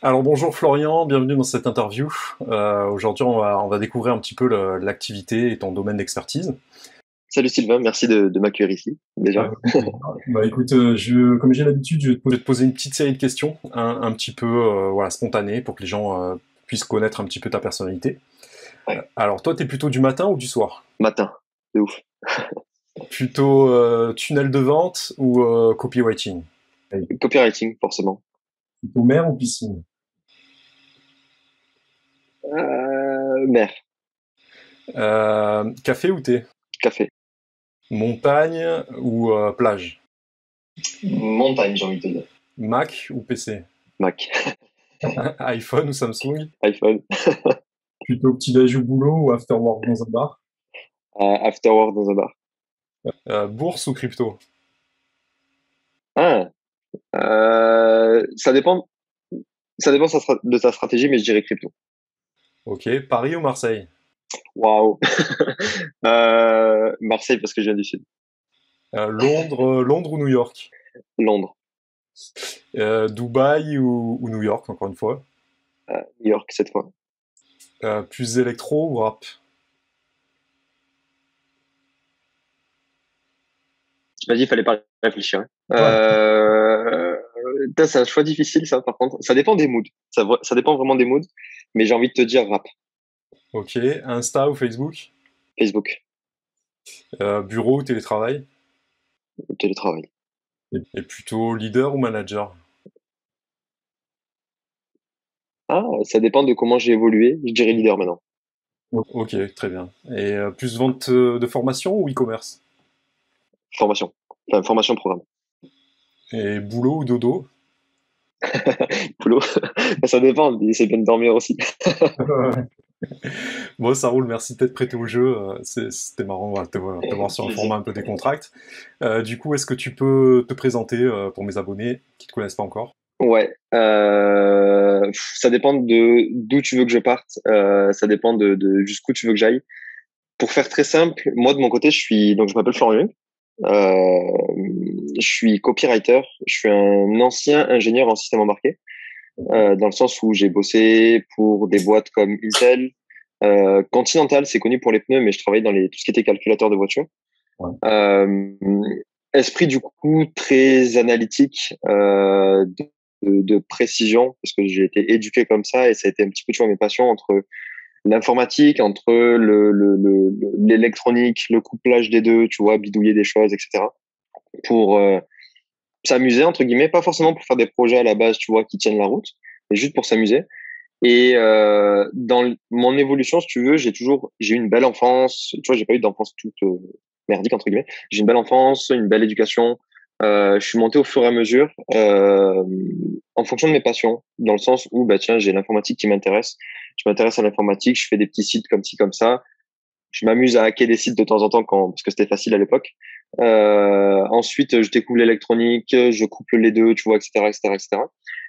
Alors bonjour Florian, bienvenue dans cette interview. Aujourd'hui on va découvrir un petit peu l'activité et ton domaine d'expertise. Salut Sylvain, merci de m'accueillir ici, déjà. Avec plaisir. Bah écoute, comme j'ai l'habitude, je vais te poser une petite série de questions, un petit peu voilà, spontanées pour que les gens puissent connaître un petit peu ta personnalité. Ouais. Alors toi, t'es plutôt du matin ou du soir? Matin, de ouf. Plutôt tunnel de vente ou copywriting? Hey. Copywriting, forcément. Plutôt mer ou piscine? Mer, Café ou thé? café. Montagne ou plage? Montagne, j'ai envie de te dire. Mac ou PC? Mac, iPhone ou Samsung? iPhone, Plutôt petit-déj au boulot ou after work dans un bar? after work dans un bar. Bourse ou crypto? Ah, ça dépend, de ta stratégie, mais je dirais crypto. Ok. Paris ou Marseille? Waouh. Marseille parce que je viens du sud. Londres ou New York? Londres, Dubaï ou New York, encore une fois? New York cette fois. Plus électro ou rap? Tu m'as dit il fallait pas réfléchir, hein. Ouais. Putain, c'est un choix difficile ça par contre. Ça dépend des moods. Ça dépend vraiment des moods, mais j'ai envie de te dire rap. Ok. Insta ou Facebook? Facebook, Bureau ou télétravail? télétravail. Et plutôt leader ou manager? Ah, ça dépend de comment j'ai évolué. Je dirais leader maintenant. Ok, très bien. Et plus vente de formation ou e-commerce? Formation. Enfin, formation programme. Et boulot ou dodo? Boulot. Ça dépend. C'est bien de dormir aussi. Bon, ça roule, merci d'être prêté au jeu. C'était marrant voilà, de te voir sur un Plaisir. format un peu décontracté. Du coup, est-ce que tu peux te présenter pour mes abonnés qui ne te connaissent pas encore? Ouais. Ça dépend de d'où tu veux que je parte. Ça dépend de jusqu'où tu veux que j'aille. Pour faire très simple, moi de mon côté, je m'appelle Florian. Je suis copywriter. Je suis un ancien ingénieur en système embarqué. Dans le sens où j'ai bossé pour des boîtes comme Intel. Continental, c'est connu pour les pneus, mais je travaillais dans tout ce qui était calculateur de voiture. Ouais. Euh, Esprit du coup très analytique, de précision, parce que j'ai été éduqué comme ça et ça a été un petit peu, tu vois, mes passions entre l'informatique, entre l'électronique, le couplage des deux, tu vois, bidouiller des choses, etc. Pour s'amuser, entre guillemets, pas forcément pour faire des projets à la base, tu vois, qui tiennent la route, mais juste pour s'amuser. Et dans mon évolution, si tu veux, j'ai eu une belle enfance. Tu vois, j'ai pas eu d'enfance toute merdique entre guillemets. J'ai une belle enfance, une belle éducation. Je suis monté au fur et à mesure en fonction de mes passions, dans le sens où bah tiens, j'ai l'informatique qui m'intéresse. Je m'intéresse à l'informatique, je fais des petits sites comme ci comme ça. Je m'amuse à hacker des sites de temps en temps parce que c'était facile à l'époque. Ensuite, je découvre l'électronique, je couple les deux, tu vois, etc., etc., etc.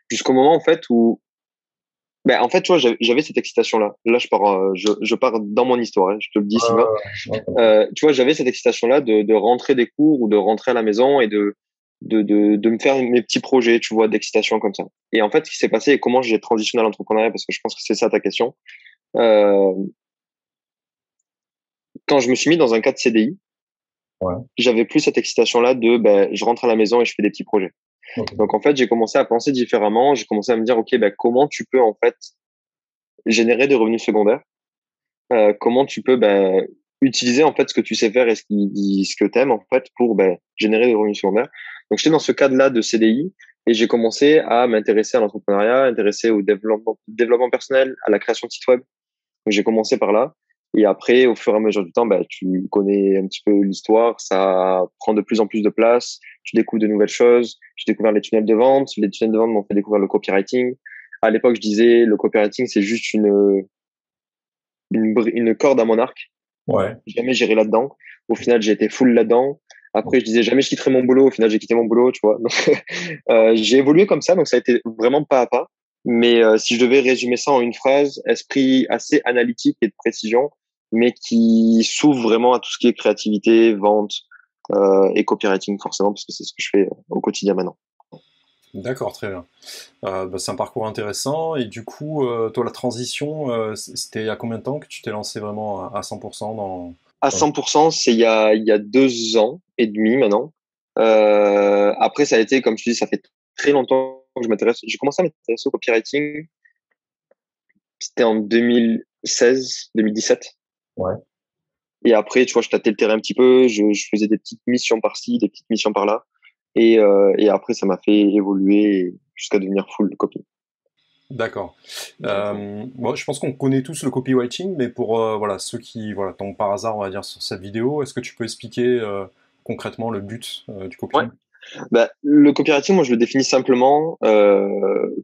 Jusqu'au moment en fait où ben, en fait, tu vois, j'avais cette excitation-là. Là, je pars dans mon histoire, hein, je te le dis, Sylvain. Ouais, Tu vois, j'avais cette excitation-là de rentrer des cours ou de rentrer à la maison et de me faire mes petits projets, tu vois, d'excitation comme ça. Et en fait, ce qui s'est passé et comment j'ai transitionné à l'entrepreneuriat, parce que je pense que c'est ça ta question. Euh, Quand je me suis mis dans un cadre CDI, ouais. j'avais plus cette excitation-là ben, je rentre à la maison et je fais des petits projets. Ok. Donc, en fait, j'ai commencé à penser différemment. J'ai commencé à me dire, OK, ben, comment tu peux, en fait, générer des revenus secondaires? Comment tu peux utiliser en fait ce que tu sais faire et ce que tu aimes en fait pour générer des revenus secondaires. Donc j'étais dans ce cadre-là de CDI et j'ai commencé à m'intéresser à l'entrepreneuriat, intéresser au développement personnel, à la création de sites web. Donc j'ai commencé par là et après au fur et à mesure du temps, tu connais un petit peu l'histoire, ça prend de plus en plus de place, tu découvres de nouvelles choses. J'ai découvert les tunnels de vente, les tunnels de vente m'ont fait découvrir le copywriting. À l'époque, je disais le copywriting c'est juste une corde à mon arc. Ouais. Jamais j'irai là-dedans. Au final, j'ai été full là-dedans. Après, je disais jamais je quitterai mon boulot. Au final, j'ai quitté mon boulot, tu vois. Donc, j'ai évolué comme ça, donc ça a été vraiment pas à pas. Mais si je devais résumer ça en une phrase, esprit assez analytique et de précision, mais qui s'ouvre vraiment à tout ce qui est créativité, vente et copywriting forcément, parce que c'est ce que je fais au quotidien maintenant. D'accord, très bien. Bah, c'est un parcours intéressant. Et du coup, toi, la transition, c'était il y a combien de temps que tu t'es lancé vraiment à 100% À dans- 100%, c'est il y a 2 ans et demi maintenant. Après, ça a été, comme je dis, ça fait très longtemps que je m'intéresse. J'ai commencé à m'intéresser au copywriting. C'était en 2016, 2017. Ouais. Et après, tu vois, je tâtais le terrain un petit peu. Je faisais des petites missions par-ci, des petites missions par-là. Et après, ça m'a fait évoluer jusqu'à devenir full copy. D'accord. Bon, je pense qu'on connaît tous le copywriting, mais pour voilà, ceux qui voilà, tombent par hasard, on va dire, sur cette vidéo, est-ce que tu peux expliquer concrètement le but du Ouais. copy? Bah, le copywriting, moi, je le définis simplement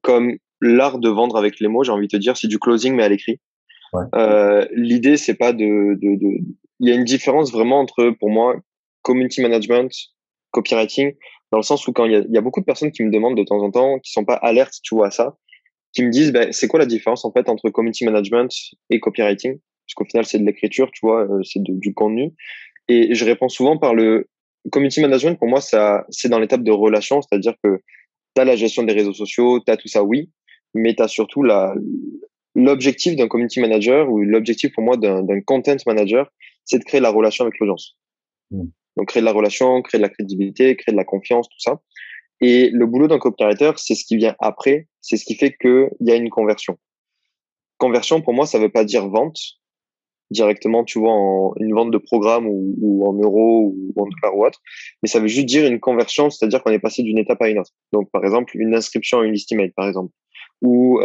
comme l'art de vendre avec les mots. J'ai envie de te dire, c'est du closing mais à l'écrit. Ouais. L'idée, c'est pas Il y a une différence vraiment entre, pour moi, community management, copywriting, dans le sens où quand il y a beaucoup de personnes qui me demandent de temps en temps, qui sont pas alertes, tu vois, à ça, qui me disent, ben, c'est quoi la différence en fait entre community management et copywriting? Parce qu'au final, c'est de l'écriture, tu vois, du contenu. Et je réponds souvent par le community management. Pour moi, ça, c'est dans l'étape de relation, c'est-à-dire que tu as la gestion des réseaux sociaux, tu as tout ça, oui, mais tu as surtout l'objectif d'un community manager ou l'objectif pour moi d'un content manager, c'est de créer la relation avec l'audience. Mm. Donc, créer de la relation, créer de la crédibilité, créer de la confiance, tout ça. Et le boulot d'un copywriter, c'est ce qui vient après, c'est ce qui fait qu'il y a une conversion. Conversion, pour moi, ça veut pas dire vente directement, tu vois, en une vente de programme ou en euros ou en dollars ou autre, mais ça veut juste dire une conversion, c'est-à-dire qu'on est passé d'une étape à une autre. Donc, par exemple, une inscription à une liste email, par exemple, ou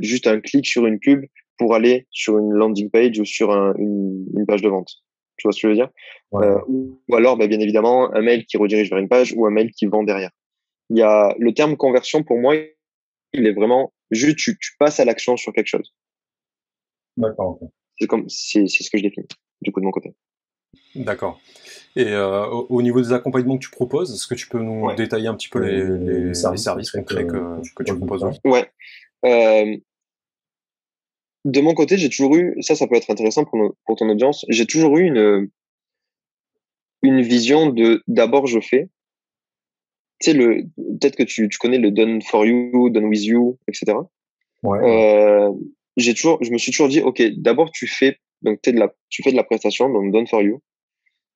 juste un clic sur une pub pour aller sur une landing page ou sur une page de vente. Tu vois ce que je veux dire? Ouais, ouais. Ou alors, bah, bien évidemment, un mail qui redirige vers une page ou un mail qui vend derrière. Il y a le terme conversion pour moi, il est vraiment juste tu passes à l'action sur quelque chose. D'accord, ok. C'est ce que je définis du coup de mon côté. D'accord. Et au niveau des accompagnements que tu proposes, est-ce que tu peux nous Ouais. détailler un petit peu les services concrets que tu proposes? Ouais. Ouais. Euh, de mon côté, j'ai toujours eu ça peut être intéressant pour ton audience. J'ai toujours eu une vision de d'abord je fais. Tu sais peut-être que tu connais le done for you, done with you, etc. Ouais, ouais. Euh, je me suis toujours dit ok, d'abord tu fais donc tu fais de la prestation donc done for you.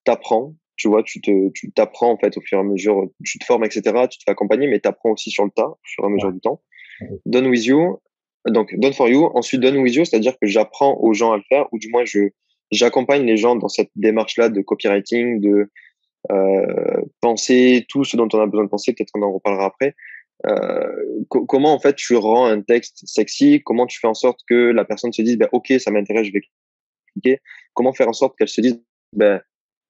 T'apprends, tu vois, tu t'apprends en fait au fur et à mesure, tu te formes, etc. Tu te fais accompagner, mais t'apprends aussi sur le tas au fur et à mesure Ouais. du temps. Ok. Done with you, donc done for you. Ensuite, done with you, c'est-à-dire que j'apprends aux gens à le faire, ou du moins j'accompagne les gens dans cette démarche-là de copywriting, de penser tout ce dont on a besoin de penser. Peut-être qu'on en reparlera après. Comment en fait tu rends un texte sexy? Comment tu fais en sorte que la personne se dise, ben ok, ça m'intéresse, je vais cliquer. Comment faire en sorte qu'elle se dise, ben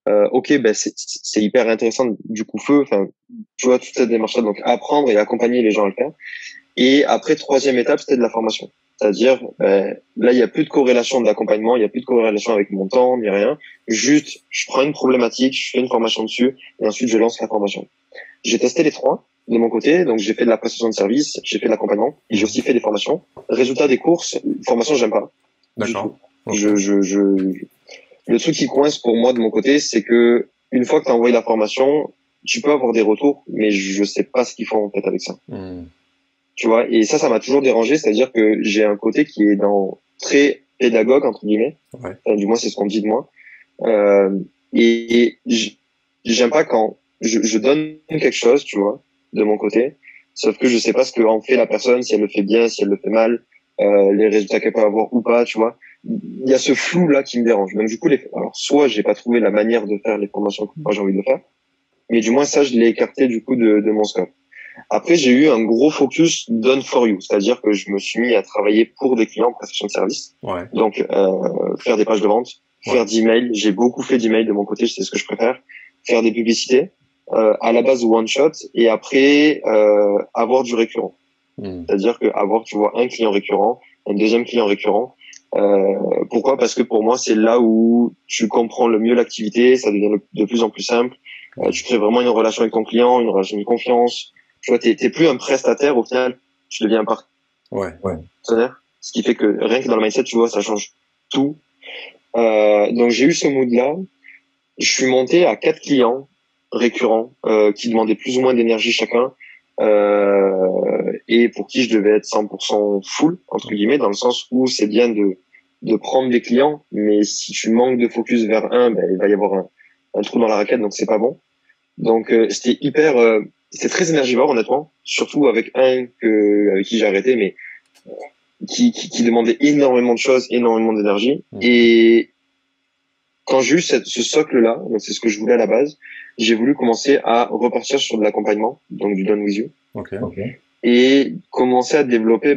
ok, ben c'est hyper intéressant du coup feu. Enfin, tu vois, toute cette démarche-là, donc apprendre et accompagner les gens à le faire. Et après, troisième étape, c'était de la formation. C'est-à-dire, là, il n'y a plus de corrélation de l'accompagnement, il n'y a plus de corrélation avec mon temps, ni rien. Juste, je prends une problématique, je fais une formation dessus, et ensuite, je lance la formation. J'ai testé les trois de mon côté, donc j'ai fait de la prestation de service, j'ai fait de l'accompagnement, et j'ai aussi fait des formations. Résultat des courses, formation, j'aime pas du D'accord. tout. Ok. Le truc qui coince pour moi de mon côté, c'est que une fois que tu as envoyé la formation, tu peux avoir des retours, mais je sais pas ce qu'ils font en fait avec ça. Hmm. Tu vois, et ça m'a toujours dérangé, c'est-à-dire que j'ai un côté qui est dans très pédagogue entre guillemets. Ouais. Enfin, du moins c'est ce qu'on me dit de moi. Euh, et j'aime pas quand je donne quelque chose, tu vois, de mon côté, sauf que je sais pas ce que en fait la personne, si elle le fait bien, si elle le fait mal, les résultats qu'elle peut avoir ou pas, tu vois. Il y a ce flou là qui me dérange. Donc du coup, alors soit j'ai pas trouvé la manière de faire les formations que moi j'ai envie de faire, mais du moins ça je l'ai écarté du coup de mon scope. Après, j'ai eu un gros focus done for you, c'est-à-dire que je me suis mis à travailler pour des clients en prestation de service. Ouais. Donc, faire des pages de vente, faire d'emails. J'ai beaucoup fait d'emails de mon côté, c'est ce que je préfère. Faire des publicités, à la base one shot, et après avoir du récurrent. Hmm. C'est-à-dire que avoir, tu vois, un client récurrent, un deuxième client récurrent. Pourquoi? Parce que pour moi, c'est là où tu comprends le mieux l'activité, ça devient de plus en plus simple. Tu crées vraiment une relation avec ton client, une relation de confiance. Tu vois, t'es plus un prestataire au final, tu deviens un Ouais. Ouais. partenaire. Ce qui fait que rien que dans le mindset, tu vois, ça change tout. Donc j'ai eu ce mood-là. Je suis monté à 4 clients récurrents qui demandaient plus ou moins d'énergie chacun. et pour qui je devais être 100% full, entre guillemets, dans le sens où c'est bien de prendre des clients, mais si tu manques de focus vers un, ben, il va y avoir un trou dans la raquette, donc c'est pas bon. Donc c'était très énergivore, honnêtement, surtout avec avec qui j'ai arrêté, mais qui demandait énormément de choses, énormément d'énergie. Et quand j'ai eu ce socle-là, donc c'est ce que je voulais à la base, j'ai voulu commencer à repartir sur de l'accompagnement, donc du Done With You. Et commencer à développer,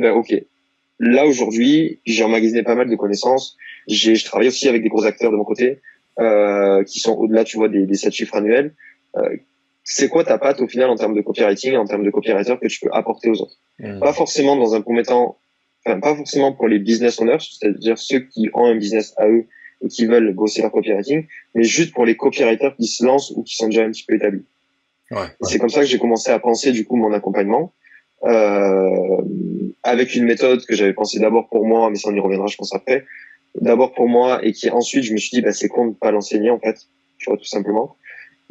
là aujourd'hui, j'ai emmagasiné pas mal de connaissances. Je travaille aussi avec des gros acteurs de mon côté, qui sont au-delà, tu vois, des 7 chiffres annuels. C'est quoi ta patte au final en termes de copywriting, en termes de copywriter que tu peux apporter aux autres? Pas forcément dans un premier temps, pas forcément pour les business owners, c'est-à-dire ceux qui ont un business à eux et qui veulent bosser leur copywriting, mais juste pour les copywriters qui se lancent ou qui sont déjà un petit peu établis. C'est comme ça que j'ai commencé à penser du coup mon accompagnement, avec une méthode que j'avais pensée d'abord pour moi, mais ça on y reviendra je pense après, d'abord pour moi et qui ensuite je me suis dit c'est con de pas l'enseigner en fait, tu vois, tout simplement.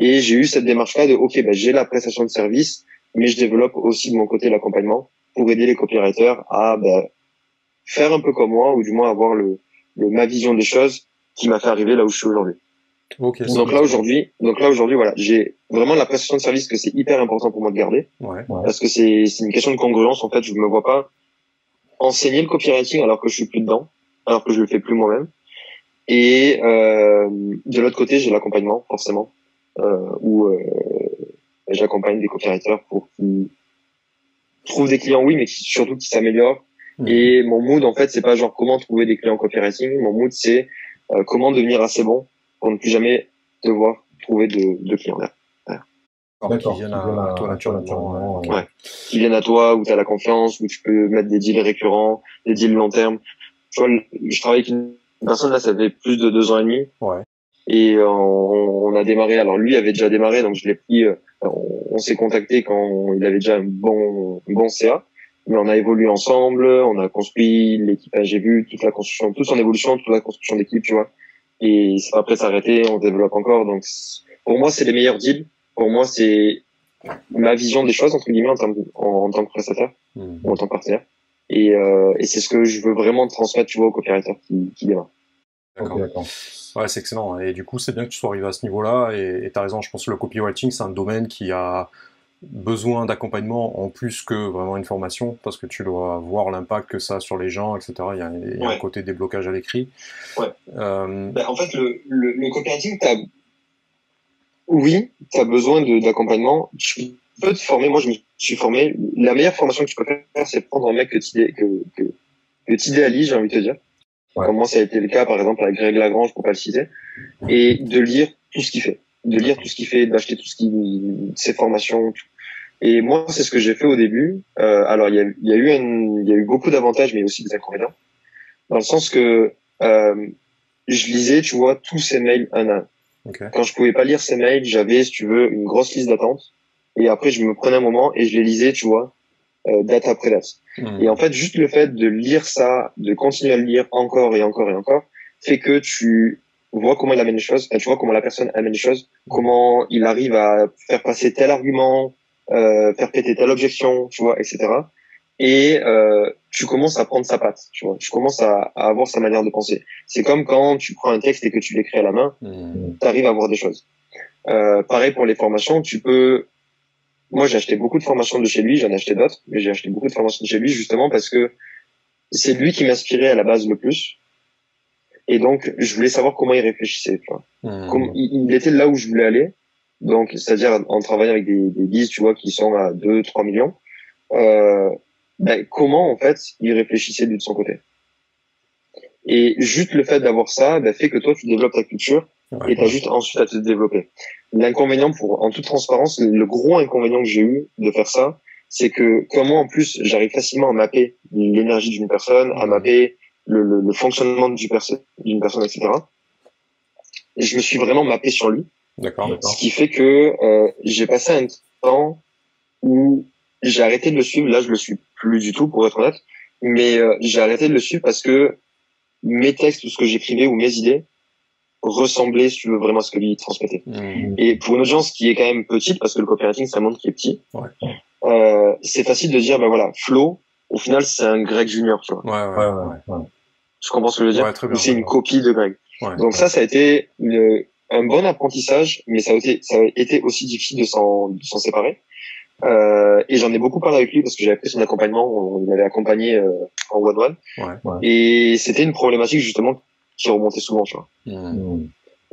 Et j'ai eu cette démarche-là de j'ai la prestation de service, mais je développe aussi de mon côté l'accompagnement pour aider les copywriters à faire un peu comme moi, ou du moins avoir ma vision des choses qui m'a fait arriver là où je suis aujourd'hui. Donc là aujourd'hui, voilà, j'ai vraiment la prestation de service que c'est hyper important pour moi de garder, parce que c'est une question de congruence. En fait, je me vois pas enseigner le copywriting alors que je suis plus dedans, alors que je le fais plus moi-même. Et de l'autre côté, j'ai l'accompagnement forcément, où j'accompagne des copywriters pour qu'ils trouvent des clients, oui, mais surtout qu'ils s'améliorent. Et mon mood, en fait, c'est pas genre comment trouver des clients copywriting. Mon mood, c'est comment devenir assez bon pour ne plus jamais devoir trouver de clients derrière. Qui viennent à toi naturellement. Qui viennent à toi, où tu as la confiance, où tu peux mettre des deals récurrents, des deals long terme. Tu vois, je travaille avec une personne, là, ça fait plus de 2 ans et demi. Et on a démarré. Alors lui avait déjà démarré, donc je l'ai pris. On s'est contacté quand il avait déjà un bon CA. Mais on a évolué ensemble, on a construit l'équipe. J'ai vu toute la construction, toute son évolution, toute la construction d'équipe, tu vois. Et c'est pas prêt de s'arrêter, on développe encore. Donc pour moi, c'est les meilleurs deals. Pour moi, c'est ma vision des choses entre guillemets en tant que prestataire ou en tant que partenaire. Et c'est ce que je veux vraiment transmettre, tu vois, aux copywriters qui démarrent. D'accord. Ouais, c'est excellent. Et du coup, c'est bien que tu sois arrivé à ce niveau-là. Et tu as raison, je pense que le copywriting, c'est un domaine qui a besoin d'accompagnement en plus que vraiment une formation, parce que tu dois voir l'impact que ça a sur les gens, etc. Il y a un côté déblocage à l'écrit. En fait, le copywriting, t'as besoin d'accompagnement. Tu peux te former. Moi, je me suis formé. La meilleure formation que tu peux faire, c'est prendre un mec que t'idéalises, j'ai envie de te dire. Comme moi, ça a été le cas, par exemple, avec Greg Lagrange, pour pas le citer, et de lire tout ce qu'il fait. D'acheter ses formations, tout. Et moi, c'est ce que j'ai fait au début. Alors, il y a eu beaucoup d'avantages, mais aussi des inconvénients. Dans le sens que, je lisais, tu vois, tous ces mails un à un. Quand je pouvais pas lire ces mails, j'avais, si tu veux, une grosse liste d'attente. Et après, je me prenais un moment et je les lisais, tu vois, date après date. Et en fait, juste le fait de lire ça, de continuer à le lire encore et encore et encore, fait que tu vois comment il amène les choses, tu vois comment la personne amène les choses, comment il arrive à faire passer tel argument, faire péter telle objection, tu vois, etc. Et tu commences à prendre sa patte, tu vois. Tu commences à avoir sa manière de penser. C'est comme quand tu prends un texte et que tu l'écris à la main, tu arrives à voir des choses. Pareil pour les formations, moi, j'ai acheté beaucoup de formations de chez lui, j'en ai acheté d'autres, mais j'ai acheté beaucoup de formations de chez lui justement parce que c'est lui qui m'inspirait à la base le plus. Et donc, je voulais savoir comment il réfléchissait, tu vois. Il était là où je voulais aller. Donc, c'est-à-dire en travaillant avec des bises, tu vois, qui sont à 2-3 millions. Comment, en fait, il réfléchissait de son côté. Et juste le fait d'avoir ça, fait que toi, tu développes ta culture et t'as juste ensuite à te développer. L'inconvénient, en toute transparence, le gros inconvénient que j'ai eu de faire ça, c'est que comment en plus j'arrive facilement à mapper l'énergie d'une personne, à mapper le fonctionnement d'une personne, etc. Et je me suis vraiment mappé sur lui. Ce qui fait que j'ai passé un temps où j'ai arrêté de le suivre. Là, je le suis plus du tout, pour être honnête. Mais j'ai arrêté de le suivre parce que mes textes ou ce que j'écrivais ou mes idées ressemblaient, si tu veux, vraiment à ce que lui transmettait. Et pour une audience qui est quand même petite, parce que le copywriting, c'est un monde qui est petit, c'est facile de dire, ben voilà, Flo, au final, c'est un Greg Junior, tu vois. Ouais. Tu comprends ce que je veux dire? Ouais, très Ou bien. c'est une copie de Greg. Ouais. Donc ça a été un bon apprentissage, mais ça a été aussi difficile de s'en séparer. Et j'en ai beaucoup parlé avec lui parce que j'avais pris son accompagnement, on m'avait accompagné en one-one. Et c'était une problématique justement qui remontait souvent, tu vois.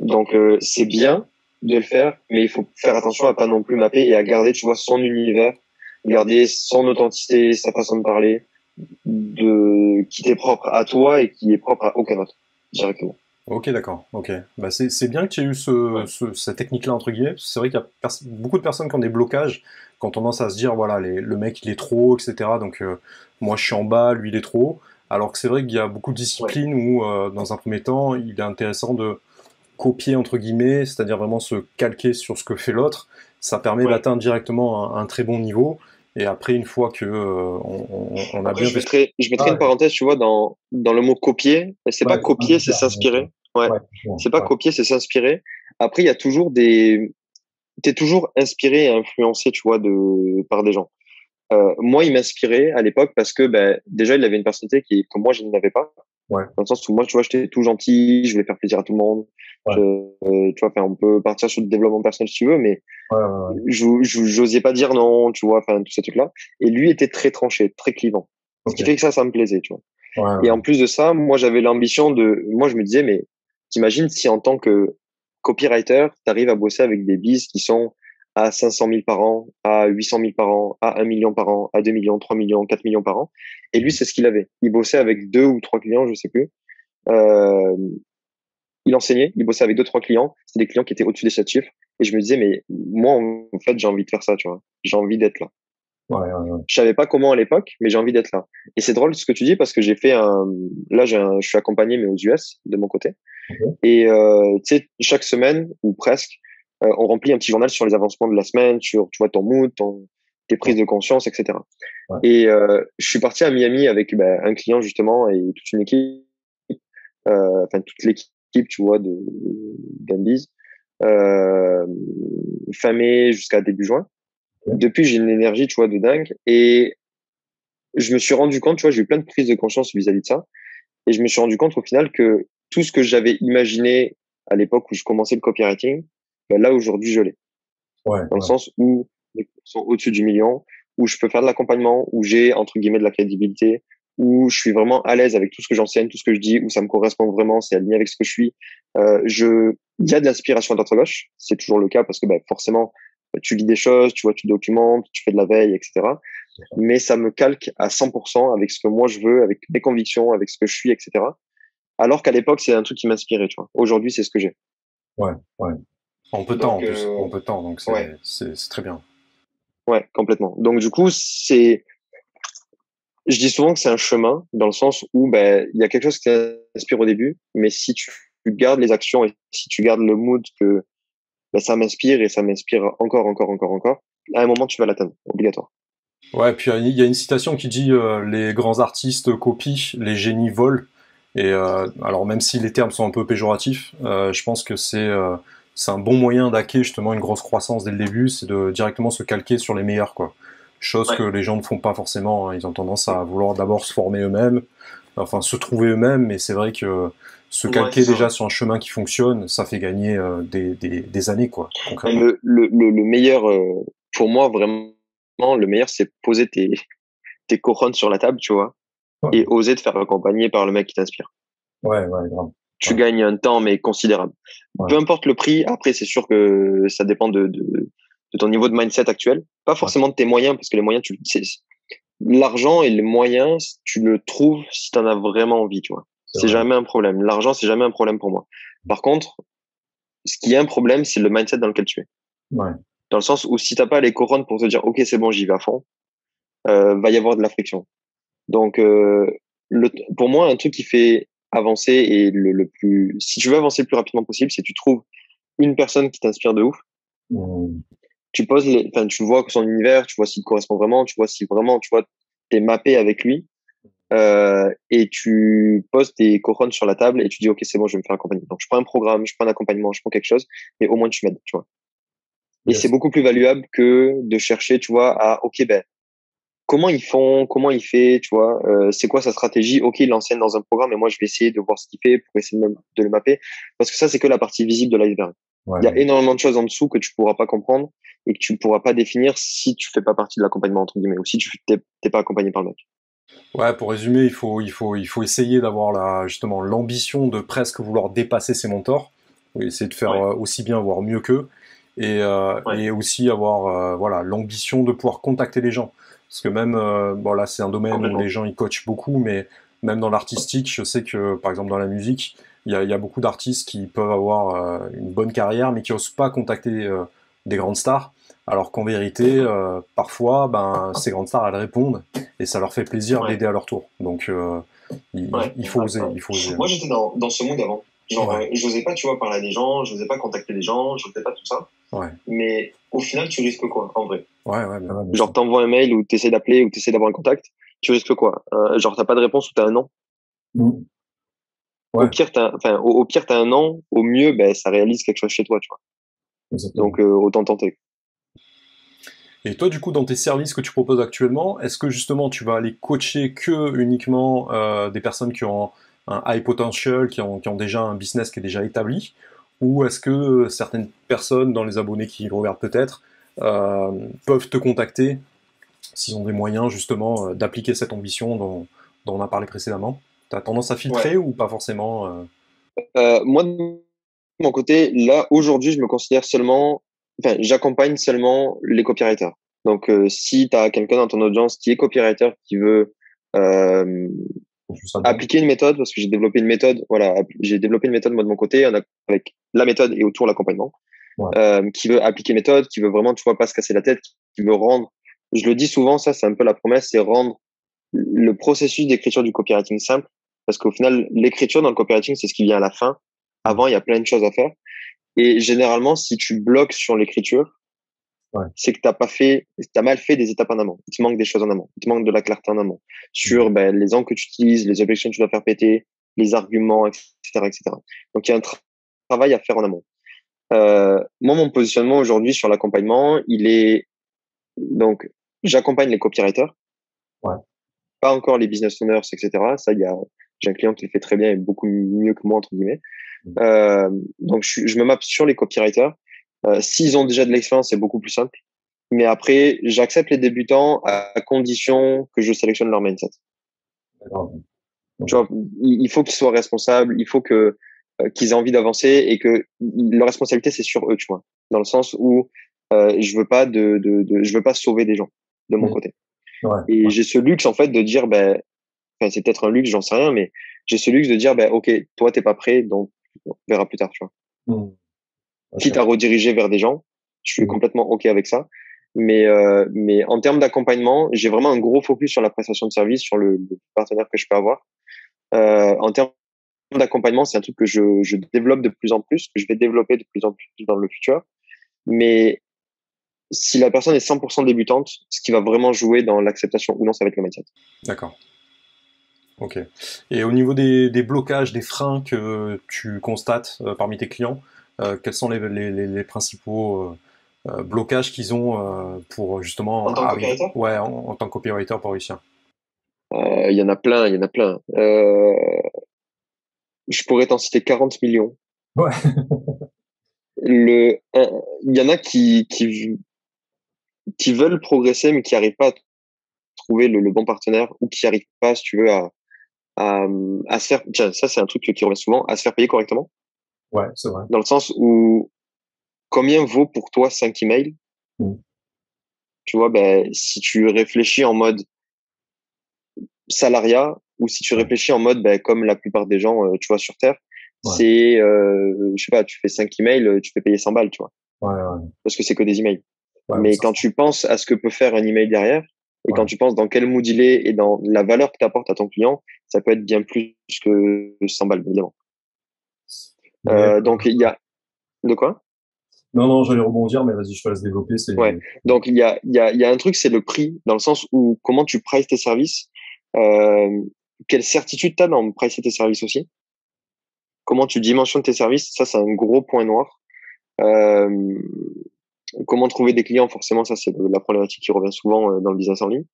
Donc c'est bien de le faire, mais il faut faire attention à pas non plus mapper et à garder, tu vois, son univers, garder son authenticité, sa façon de parler, qui t'est propre à toi et qui est propre à aucun autre, directement. Ok, d'accord. Ok. Bah c'est bien que tu aies eu cette technique-là, entre guillemets. C'est vrai qu'il y a beaucoup de personnes qui ont des blocages, qui ont tendance à se dire, voilà, le mec, il est trop haut, etc. Donc, moi, je suis en bas, lui, il est trop haut. Alors que c'est vrai qu'il y a beaucoup de disciplines où, dans un premier temps, il est intéressant de copier, entre guillemets, c'est-à-dire vraiment se calquer sur ce que fait l'autre. Ça permet d'atteindre directement un très bon niveau. Et après, une fois que on a Après, bien fait... je mettrais une parenthèse, tu vois, dans le mot copier. C'est pas copier, c'est s'inspirer. Ouais. C'est pas copier, c'est s'inspirer. Après, il y a toujours t'es toujours inspiré et influencé, tu vois, par des gens. Moi, il m'inspirait à l'époque parce que, ben, déjà, il avait une personnalité que moi, je n'avais pas. Dans le sens où moi, tu vois, j'étais tout gentil, je voulais faire plaisir à tout le monde. Tu vois, enfin, on peut partir sur le développement personnel si tu veux, mais j'osais pas dire non, tu vois, enfin, tout ce truc-là. Et lui était très tranché, très clivant. Ce qui fait que ça me plaisait, tu vois. Et en plus de ça, moi, j'avais l'ambition moi, je me disais, mais t'imagines si en tant que copywriter, t'arrives à bosser avec des bises qui sont à 500 000 par an, à 800 000 par an, à 1 million par an, à 2 millions, 3 millions, 4 millions par an. Et lui, c'est ce qu'il avait. Il bossait avec 2 ou 3 clients, je sais plus. Euh, il enseignait, il bossait avec 2, 3 clients. C'était des clients qui étaient au-dessus des 7 chiffres. Et je me disais, mais moi, en fait, j'ai envie de faire ça, tu vois. J'ai envie d'être là. Je savais pas comment à l'époque, mais j'ai envie d'être là. Et c'est drôle ce que tu dis parce que là, je suis accompagné, mais aux US, de mon côté. Et, tu sais, chaque semaine, ou presque, on remplit un petit journal sur les avancements de la semaine, sur, tu vois, ton mood, tes prises de conscience, etc. Et je suis parti à Miami avec un client, justement, et toute une équipe, enfin, toute l'équipe, tu vois, d'Andy's, fin mai jusqu'à début juin. Depuis, j'ai une énergie, tu vois, de dingue. Et je me suis rendu compte, tu vois, j'ai eu plein de prises de conscience vis-à-vis de ça. Et je me suis rendu compte au final que tout ce que j'avais imaginé à l'époque où je commençais le copywriting, ben là, aujourd'hui, je l'ai. Dans le sens où les cours sont au-dessus du million, où je peux faire de l'accompagnement, où j'ai, entre guillemets, de la crédibilité, où je suis vraiment à l'aise avec tout ce que j'enseigne, tout ce que je dis, où ça me correspond vraiment, c'est aligné avec ce que je suis. Il y a de l'inspiration à droite à gauche. C'est toujours le cas parce que, ben, forcément, tu lis des choses, tu vois, tu documentes, tu fais de la veille, etc. Mais ça me calque à 100% avec ce que moi je veux, avec mes convictions, avec ce que je suis, etc. Alors qu'à l'époque, c'est un truc qui m'inspirait, tu vois. Aujourd'hui, c'est ce que j'ai. En peu de temps, en plus. En peu de temps, donc c'est très bien. Ouais, complètement. Donc, du coup, je dis souvent que c'est un chemin, dans le sens où, ben, il y a quelque chose qui t'inspire au début, mais si tu gardes les actions et si tu gardes le mood que, ben, ça m'inspire et ça m'inspire encore, à un moment, tu vas l'atteindre, obligatoire. Ouais, puis il y a une citation qui dit les grands artistes copient, les génies volent. Et alors même si les termes sont un peu péjoratifs, je pense que c'est un bon moyen d'hacker justement une grosse croissance dès le début, c'est de directement se calquer sur les meilleurs, quoi. Chose que les gens ne font pas forcément, hein. Ils ont tendance à vouloir d'abord se former eux-mêmes, enfin se trouver eux-mêmes, mais c'est vrai que se calquer déjà sur un chemin qui fonctionne, ça fait gagner des années, quoi, concrètement. Le meilleur, pour moi, vraiment, le meilleur, c'est poser tes couronnes sur la table, tu vois, et oser te faire accompagner par le mec qui t'inspire. Grave. Tu gagnes un temps, mais considérable. Peu importe le prix, après, c'est sûr que ça dépend de ton niveau de mindset actuel. Pas forcément de tes moyens, parce que les moyens, l'argent et les moyens, tu le trouves si tu en as vraiment envie, tu vois. C'est jamais un problème. L'argent, c'est jamais un problème pour moi. Par contre, ce qui est un problème, c'est le mindset dans lequel tu es. Dans le sens où si t'as pas les couronnes pour te dire, OK, c'est bon, j'y vais à fond, va y avoir de la friction. Donc, pour moi, un truc qui fait avancer et si tu veux avancer le plus rapidement possible, c'est que tu trouves une personne qui t'inspire de ouf. Tu tu vois son univers, tu vois s'il te correspond vraiment, tu vois si vraiment, tu vois, t'es mappé avec lui, et tu poses tes couronnes sur la table et tu dis, OK, c'est bon, je vais me faire accompagner. Donc, je prends un programme, je prends un accompagnement, je prends quelque chose, mais au moins tu m'aides, tu vois. Et c'est beaucoup plus valuable que de chercher, tu vois, à, ok, ben, comment ils font, comment il fait, tu vois, c'est quoi sa stratégie? Ok, il l'enseigne dans un programme et moi je vais essayer de voir ce qu'il fait pour essayer de le mapper. Parce que ça, c'est que la partie visible de l'iceberg. Ouais, Il y a énormément de choses en dessous que tu pourras pas comprendre et que tu pourras pas définir si tu fais pas partie de l'accompagnement, entre guillemets, ou si tu t'es pas accompagné par le mec. ouais, pour résumer, il faut essayer d'avoir justement l'ambition de presque vouloir dépasser ses mentors, essayer de faire Ouais, aussi bien, voire mieux qu'eux, ouais, et aussi avoir voilà l'ambition de pouvoir contacter les gens. Parce que même, bon là c'est un domaine où les complètement. gens ils coachent beaucoup, mais même dans l'artistique, je sais que par exemple dans la musique, il y a beaucoup d'artistes qui peuvent avoir une bonne carrière, mais qui osent pas contacter des grandes stars. Alors qu'en vérité, parfois, ben, ces grandes stars, elles répondent et ça leur fait plaisir Ouais, d'aider à leur tour. Donc, ouais, il faut oser, ouais. il faut oser. Moi, j'étais dans ce mood avant. Genre, Ouais, j'osais pas, tu vois, parler à des gens, j'osais pas contacter des gens, j'osais pas tout ça. ouais, Mais au final, tu risques quoi, en vrai? ouais, bien sûr. Genre, t'envoies un mail ou t'essaies d'appeler ou t'essaies d'avoir un contact, tu risques quoi? Genre, t'as pas de réponse ou t'as un non. Mm. Au Ouais, pire, au pire, t'as un non. Au mieux, ben, ça réalise quelque chose chez toi, tu vois. exactement. Donc, autant tenter. Et toi, du coup, dans tes services que tu proposes actuellement, est-ce que justement tu vas aller coacher que uniquement des personnes qui ont un high potential, qui ont déjà un business qui est déjà établi, ou est-ce que certaines personnes dans les abonnés qui regardent peut-être peuvent te contacter s'ils ont des moyens justement d'appliquer cette ambition dont on a parlé précédemment? T'as tendance à Ouais. filtrer ou pas forcément Moi, de mon côté, là, aujourd'hui, je me considère seulement, enfin, j'accompagne seulement les copywriters. Donc, si tu as quelqu'un dans ton audience qui est copywriter, qui veut euh, juste ça bien? appliquer une méthode, parce que j'ai développé une méthode, voilà, j'ai développé une méthode moi de mon côté, avec la méthode et autour l'accompagnement, Ouais. qui veut appliquer une méthode, qui veut vraiment, tu vois, pas se casser la tête, qui veut rendre, je le dis souvent, ça, c'est un peu la promesse, c'est rendre le processus d'écriture du copywriting simple, parce qu'au final, l'écriture dans le copywriting, c'est ce qui vient à la fin. Mm. Avant, il y a plein de choses à faire. Et généralement, si tu bloques sur l'écriture, Ouais. c'est que t'as mal fait des étapes en amont. Il te manque des choses en amont. Il te manque de la clarté en amont Mm. sur ben, les angles que tu utilises, les objections que tu dois faire péter, les arguments, etc., etc. Donc il y a un travail à faire en amont. Moi, mon positionnement aujourd'hui sur l'accompagnement, il est donc j'accompagne les copywriters, Ouais. pas encore les business owners, etc. Ça, j'ai un client qui le fait très bien et beaucoup mieux que moi entre guillemets. Mm. Donc je me mappe sur les copywriters. S'ils ont déjà de l'expérience, c'est beaucoup plus simple. Mais après, j'accepte les débutants à condition que je sélectionne leur mindset. D'accord. Tu Ok. vois, il faut qu'ils soient responsables, il faut qu'ils aient envie d'avancer et que leur responsabilité c'est sur eux, tu vois. Dans le sens où je veux pas je veux pas sauver des gens de mon Mm. côté. Ouais. Et Ouais. j'ai ce luxe en fait de dire ben, enfin c'est peut-être un luxe, j'en sais rien, mais j'ai ce luxe de dire ben ok, toi t'es pas prêt, donc on verra plus tard, tu vois. Mm. Ok. Quitte à rediriger vers des gens, je suis Mm. complètement OK avec ça. Mais en termes d'accompagnement, j'ai vraiment un gros focus sur la prestation de service, sur le partenaire que je peux avoir. En termes d'accompagnement, c'est un truc que je développe de plus en plus, que je vais développer de plus en plus dans le futur. Mais si la personne est 100% débutante, ce qui va vraiment jouer dans l'acceptation ou non, ça va être le mindset. D'accord. Ok. Et au niveau des blocages, des freins que tu constates parmi tes clients, quels sont les principaux blocages qu'ils ont pour En justement tant que arriver, copywriter, ouais, en tant que copywriter pour réussir? il y en a plein, il y en a plein. Je pourrais t'en citer 40 millions. Ouais. Il y en a qui veulent progresser mais qui n'arrivent pas à trouver le bon partenaire ou qui n'arrivent pas, si tu veux, à se faire. Tiens, ça c'est un truc qui revient souvent, à se faire payer correctement, Ouais, c'est vrai. dans le sens où combien vaut pour toi 5 emails? Mm. Tu vois, ben si tu réfléchis en mode salariat ou si tu Ouais, réfléchis en mode ben, comme la plupart des gens, tu vois, sur Terre, ouais, c'est, je sais pas, tu fais 5 emails, tu fais payer 100 balles, tu vois, ouais, parce que c'est que des emails. ouais, ouais, Mais ça quand se tu penses à ce que peut faire un email derrière, et quand ouais, tu penses dans quel mood il est et dans la valeur que tu apportes à ton client, ça peut être bien plus que 100 balles, évidemment. mais Donc, il y a... De quoi? non, non, j'allais rebondir, mais vas-y, je te laisse développer. Ouais. Donc, il y a un truc, c'est le prix, dans le sens où comment tu prices tes services, euh, quelle certitude tu as dans pricer tes services aussi, comment tu dimensionnes tes services, ça, c'est un gros point noir. Euh, Comment trouver des clients, forcément, ça c'est la problématique qui revient souvent dans le business en ligne.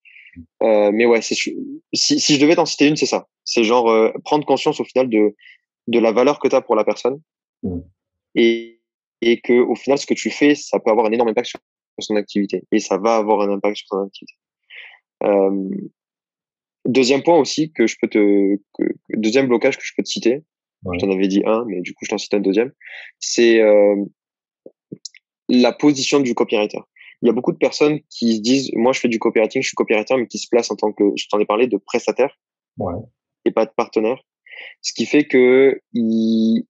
Mais ouais, si je devais t'en citer une, c'est ça. C'est genre prendre conscience au final de la valeur que tu as pour la personne Mm. et, et que au final, ce que tu fais, ça peut avoir un énorme impact sur son activité et ça va avoir un impact sur son activité. Euh, Deuxième point aussi deuxième blocage que je peux te citer, je Ouais. t'en avais dit un, mais du coup je t'en cite un deuxième, c'est la position du copywriter. Il y a beaucoup de personnes qui se disent, moi je fais du copywriting, je suis copywriter, mais qui se placent en tant que, je t'en ai parlé, de prestataire Ouais. et pas de partenaire, ce qui fait que ils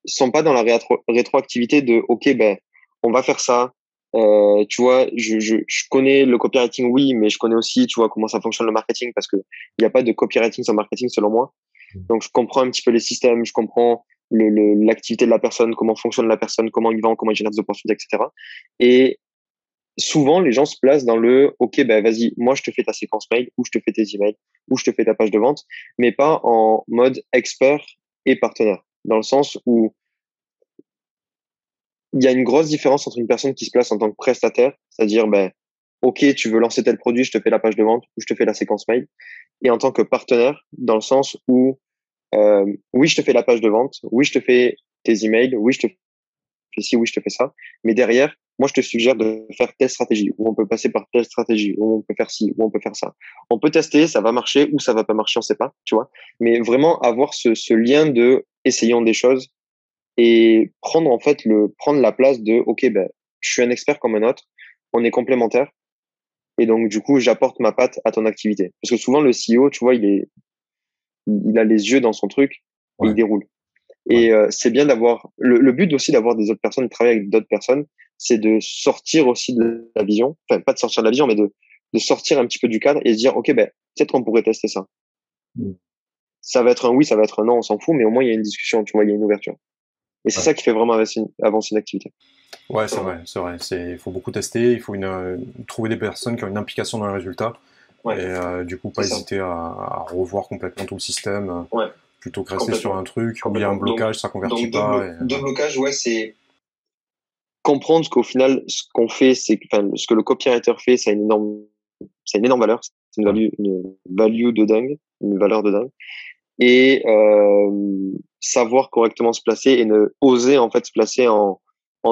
sont pas dans la rétroactivité de, ok, ben on va faire ça. Tu vois, je connais le copywriting, oui, mais je connais aussi, tu vois, comment ça fonctionne le marketing, parce que il n'y a pas de copywriting sans marketing selon moi. Donc je comprends un petit peu les systèmes, je comprends l'activité de la personne, comment fonctionne la personne, comment il vend, comment il génère des opportunités, etc. Et souvent, les gens se placent dans le, OK, ben vas-y, moi je te fais ta séquence mail, ou je te fais tes emails, ou je te fais ta page de vente, mais pas en mode expert et partenaire. Dans le sens où il y a une grosse différence entre une personne qui se place en tant que prestataire, c'est-à-dire, ben, OK, tu veux lancer tel produit, je te fais la page de vente, ou je te fais la séquence mail, et en tant que partenaire, dans le sens où oui, je te fais la page de vente, oui, je te fais tes emails, oui, je te fais ci, oui, je te fais ça. Mais derrière, moi, je te suggère de faire telle stratégie, ou on peut passer par telle stratégie, ou on peut faire ci, ou on peut faire ça. On peut tester, ça va marcher, ou ça va pas marcher, on sait pas, tu vois. Mais vraiment avoir ce lien de essayons des choses et prendre en fait prendre la place de, OK, ben, je suis un expert comme un autre, on est complémentaires. Et donc, du coup, j'apporte ma patte à ton activité. Parce que souvent, le CEO, tu vois, il a les yeux dans son truc et il Ouais. déroule. Ouais. Et c'est bien d'avoir le but aussi d'avoir des autres personnes, de travailler avec d'autres personnes, c'est de sortir aussi de la vision, enfin pas de sortir de la vision, mais de sortir un petit peu du cadre et se dire ok ben peut-être qu'on pourrait tester ça. Mm. Ça va être un oui, ça va être un non, on s'en fout, mais au moins il y a une discussion, tu vois, il y a une ouverture. Et c'est Ouais. ça qui fait vraiment avancer une activité. Ouais, c'est vrai, c'est vrai. Il faut beaucoup tester, il faut trouver des personnes qui ont une implication dans le résultat. Et Ouais, du coup, pas c'est ça. hésiter à revoir complètement tout le système, Ouais, plutôt que rester sur complètement, un truc où il y a un complètement. blocage, ça convertit pas. Deux blocages, ouais, c'est comprendre qu'au final, ce qu'on fait, enfin, ce que le copywriter fait, c'est une énorme valeur, c'est une value de dingue, une valeur de dingue. Et savoir correctement se placer et ne oser en fait se placer en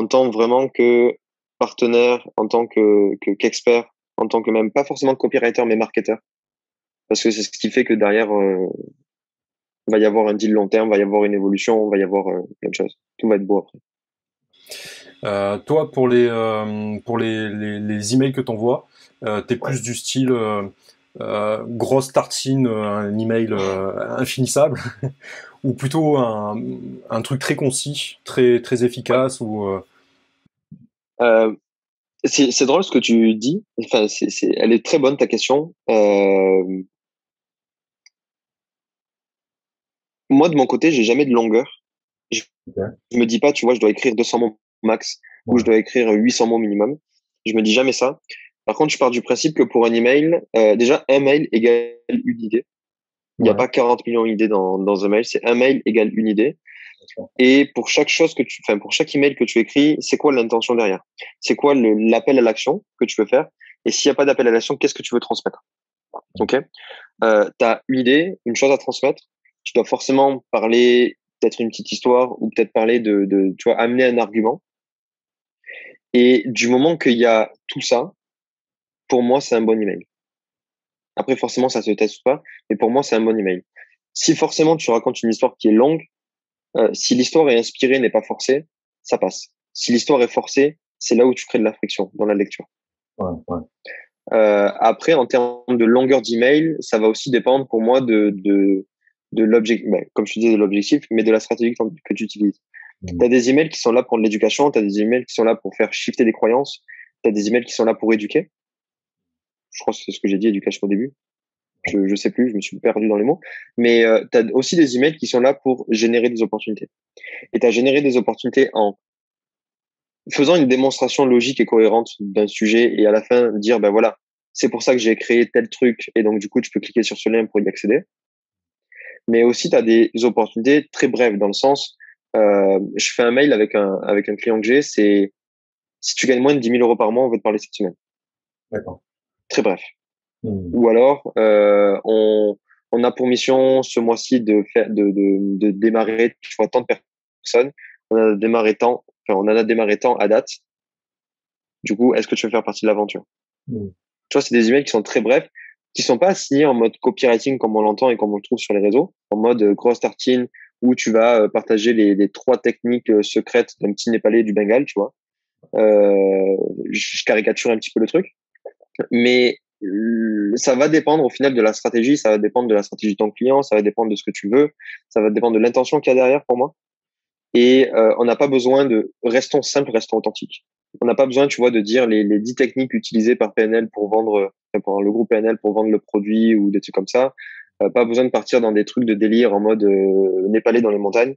tant vraiment que partenaire, en tant qu'expert, en tant que même pas forcément copywriter mais marketeur, parce que c'est ce qui fait que derrière va y avoir un deal long terme, va y avoir une évolution, va y avoir plein de choses. Tout va être beau après. Toi, pour les emails que t'envoies, t'es Ouais. plus du style grosse tartine, un email infinissable, ou plutôt un truc très concis, très Ouais. efficace, ou Euh, c'est drôle ce que tu dis. Enfin, elle est très bonne ta question. Moi de mon côté, j'ai jamais de longueur. Je, Ok. je me dis pas, tu vois, je dois écrire 200 mots max ou je Ouais. dois écrire 800 mots minimum. Je me dis jamais ça. Par contre, je pars du principe que pour un email, déjà un mail égale une idée. Il n'y a Ouais. pas 40 millions d'idées dans un mail, c'est un mail égale une idée. D'accord. Et pour chaque chose enfin, pour chaque email que tu écris, c'est quoi l'intention derrière? C'est quoi l'appel à l'action que tu veux faire? Et s'il n'y a pas d'appel à l'action, qu'est-ce que tu veux transmettre? Ok? Tu as une idée, une chose à transmettre. Tu dois forcément parler, peut-être une petite histoire ou peut-être parler tu vois, amener un argument. Et du moment qu'il y a tout ça, pour moi, c'est un bon email. Après, forcément, ça se teste ou pas, mais pour moi, c'est un bon email. Si forcément tu racontes une histoire qui est longue, si l'histoire est inspirée, n'est pas forcée, ça passe. Si l'histoire est forcée, c'est là où tu crées de la friction dans la lecture. Ouais, ouais. Après, en termes de longueur d'email, ça va aussi dépendre pour moi de l'objectif, comme je te disais, de l'objectif, mais de la stratégie que tu utilises. Tu as Mm. des emails qui sont là pour l'éducation, tu as des emails qui sont là pour faire shifter des croyances, tu as des emails qui sont là pour éduquer. Je crois que c'est ce que j'ai dit, éducation au début. Je sais plus, je me suis perdu dans les mots. Mais tu as aussi des emails qui sont là pour générer des opportunités. Et tu as généré des opportunités en faisant une démonstration logique et cohérente d'un sujet et à la fin dire, ben voilà, c'est pour ça que j'ai créé tel truc et donc du coup, tu peux cliquer sur ce lien pour y accéder. Mais aussi, tu as des opportunités très brèves dans le sens, je fais un mail avec un client que j'ai, c'est si tu gagnes moins de 10 000 euros par mois, on veut te parler cette semaine. D'accord. Très bref. Ou alors, on a pour mission ce mois-ci de démarrer, tu vois, tant de personnes. On en a démarré tant à date. Du coup, est-ce que tu veux faire partie de l'aventure? Tu vois, c'est des emails qui sont très brefs, qui sont pas signés en mode copywriting comme on l'entend et comme on le trouve sur les réseaux, en mode grosse tartine où tu vas partager les 3 techniques secrètes d'un petit Népalais du Bengale, tu vois. Je caricature un petit peu le truc, mais ça va dépendre au final de la stratégie, ça va dépendre de la stratégie de ton client, ça va dépendre de ce que tu veux, ça va dépendre de l'intention qu'il y a derrière pour moi. Et on n'a pas besoin de restons simples, restons authentiques. On n'a pas besoin, tu vois, de dire les 10 techniques utilisées par PNL pour vendre, par le groupe PNL pour vendre le produit ou des trucs comme ça. Pas besoin de partir dans des trucs de délire en mode népalais dans les montagnes.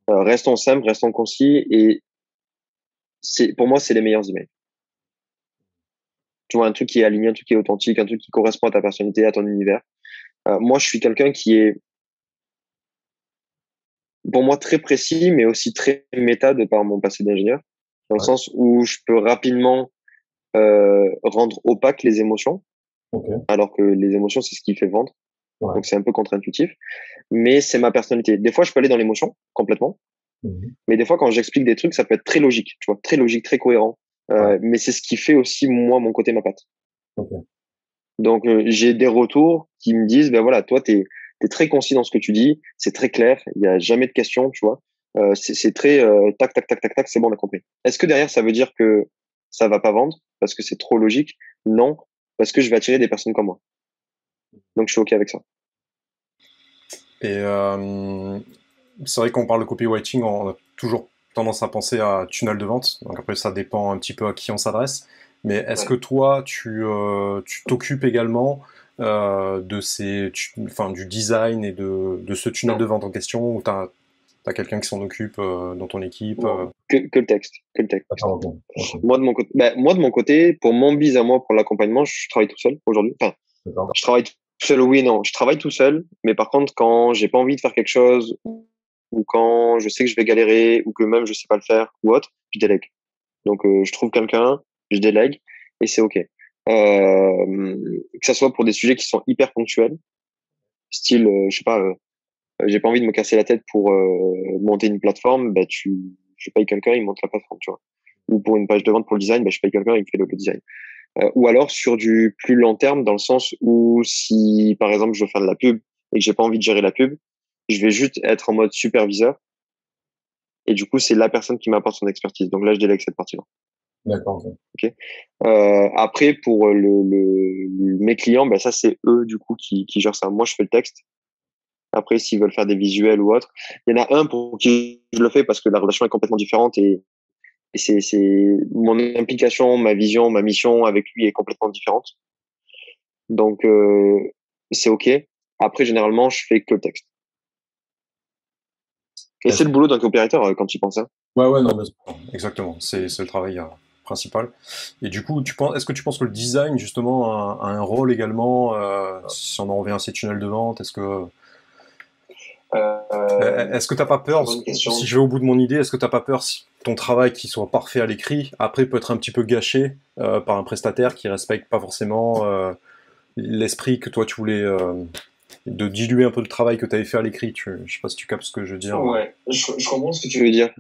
Restons simples, restons concis et pour moi c'est les meilleurs emails. Tu vois, un truc qui est aligné, un truc qui est authentique, un truc qui correspond à ta personnalité, à ton univers. Moi, je suis quelqu'un qui est, pour moi, très précis, mais aussi très méta de par mon passé d'ingénieur, dans le sens où je peux rapidement rendre opaques les émotions, alors que les émotions, c'est ce qui fait vendre. Donc, c'est un peu contre-intuitif, mais c'est ma personnalité. Des fois, je peux aller dans l'émotion complètement, mais des fois, quand j'explique des trucs, ça peut être très logique, tu vois, très logique, très cohérent. Mais c'est ce qui fait aussi, moi, mon côté, ma patte. Donc, j'ai des retours qui me disent, ben voilà, toi, t'es très concis dans ce que tu dis, c'est très clair, il y a jamais de questions, tu vois. C'est très tac, tac, tac, tac, tac, c'est bon, on a compris. Est-ce que derrière, ça veut dire que ça va pas vendre parce que c'est trop logique? Non, parce que je vais attirer des personnes comme moi. Donc, je suis OK avec ça. Et c'est vrai qu'on parle de copywriting, on a toujours tendance à penser à tunnel de vente. Donc après, ça dépend un petit peu à qui on s'adresse. Mais est-ce que toi, tu t'occupes également du design et de ce tunnel de vente en question, ou t'as quelqu'un qui s'en occupe dans ton équipe Que le texte, que le texte. D'accord, ok. Moi de mon côté, pour mon biz à moi, pour l'accompagnement, je travaille tout seul aujourd'hui. Enfin, je travaille tout seul, oui et non. Je travaille tout seul, mais par contre, quand j'ai pas envie de faire quelque chose, ou quand je sais que je vais galérer, ou que même je sais pas le faire, ou autre, je délègue. Donc, je trouve quelqu'un, je délègue, et c'est OK. Que ça soit pour des sujets qui sont hyper ponctuels, style, je sais pas, j'ai pas envie de me casser la tête pour monter une plateforme, je paye quelqu'un, il monte la plateforme, tu vois. Ou pour une page de vente pour le design, je paye quelqu'un, il me fait le design. Ou alors sur du plus long terme, dans le sens où si, par exemple, je veux faire de la pub et que j'ai pas envie de gérer la pub, je vais juste être en mode superviseur. Et du coup, c'est la personne qui m'apporte son expertise. Donc là, je délègue cette partie-là. D'accord. Ok. Après, pour mes clients, ça c'est eux du coup qui gèrent ça. Moi, je fais le texte. Après, s'ils veulent faire des visuels ou autre, il y en a un pour qui je le fais parce que la relation est complètement différente et c'est mon implication, ma vision, ma mission avec lui est complètement différente. Donc c'est OK. Après, généralement, je fais que le texte. Et c'est le boulot d'un coopérateur quand tu y penses. Hein. Ouais, non, mais exactement. C'est le travail principal. Et du coup, est-ce que tu penses que le design, justement, a un rôle également, si on en revient à ces tunnels de vente, est-ce que t'as pas peur, si je vais au bout de mon idée, est-ce que t'as pas peur si ton travail qui soit parfait à l'écrit, après peut être un petit peu gâché par un prestataire qui respecte pas forcément l'esprit que toi tu voulais, de diluer un peu le travail que tu avais fait à l'écrit. Je sais pas si tu captes ce que je veux dire. Ouais, je comprends ce que tu veux dire.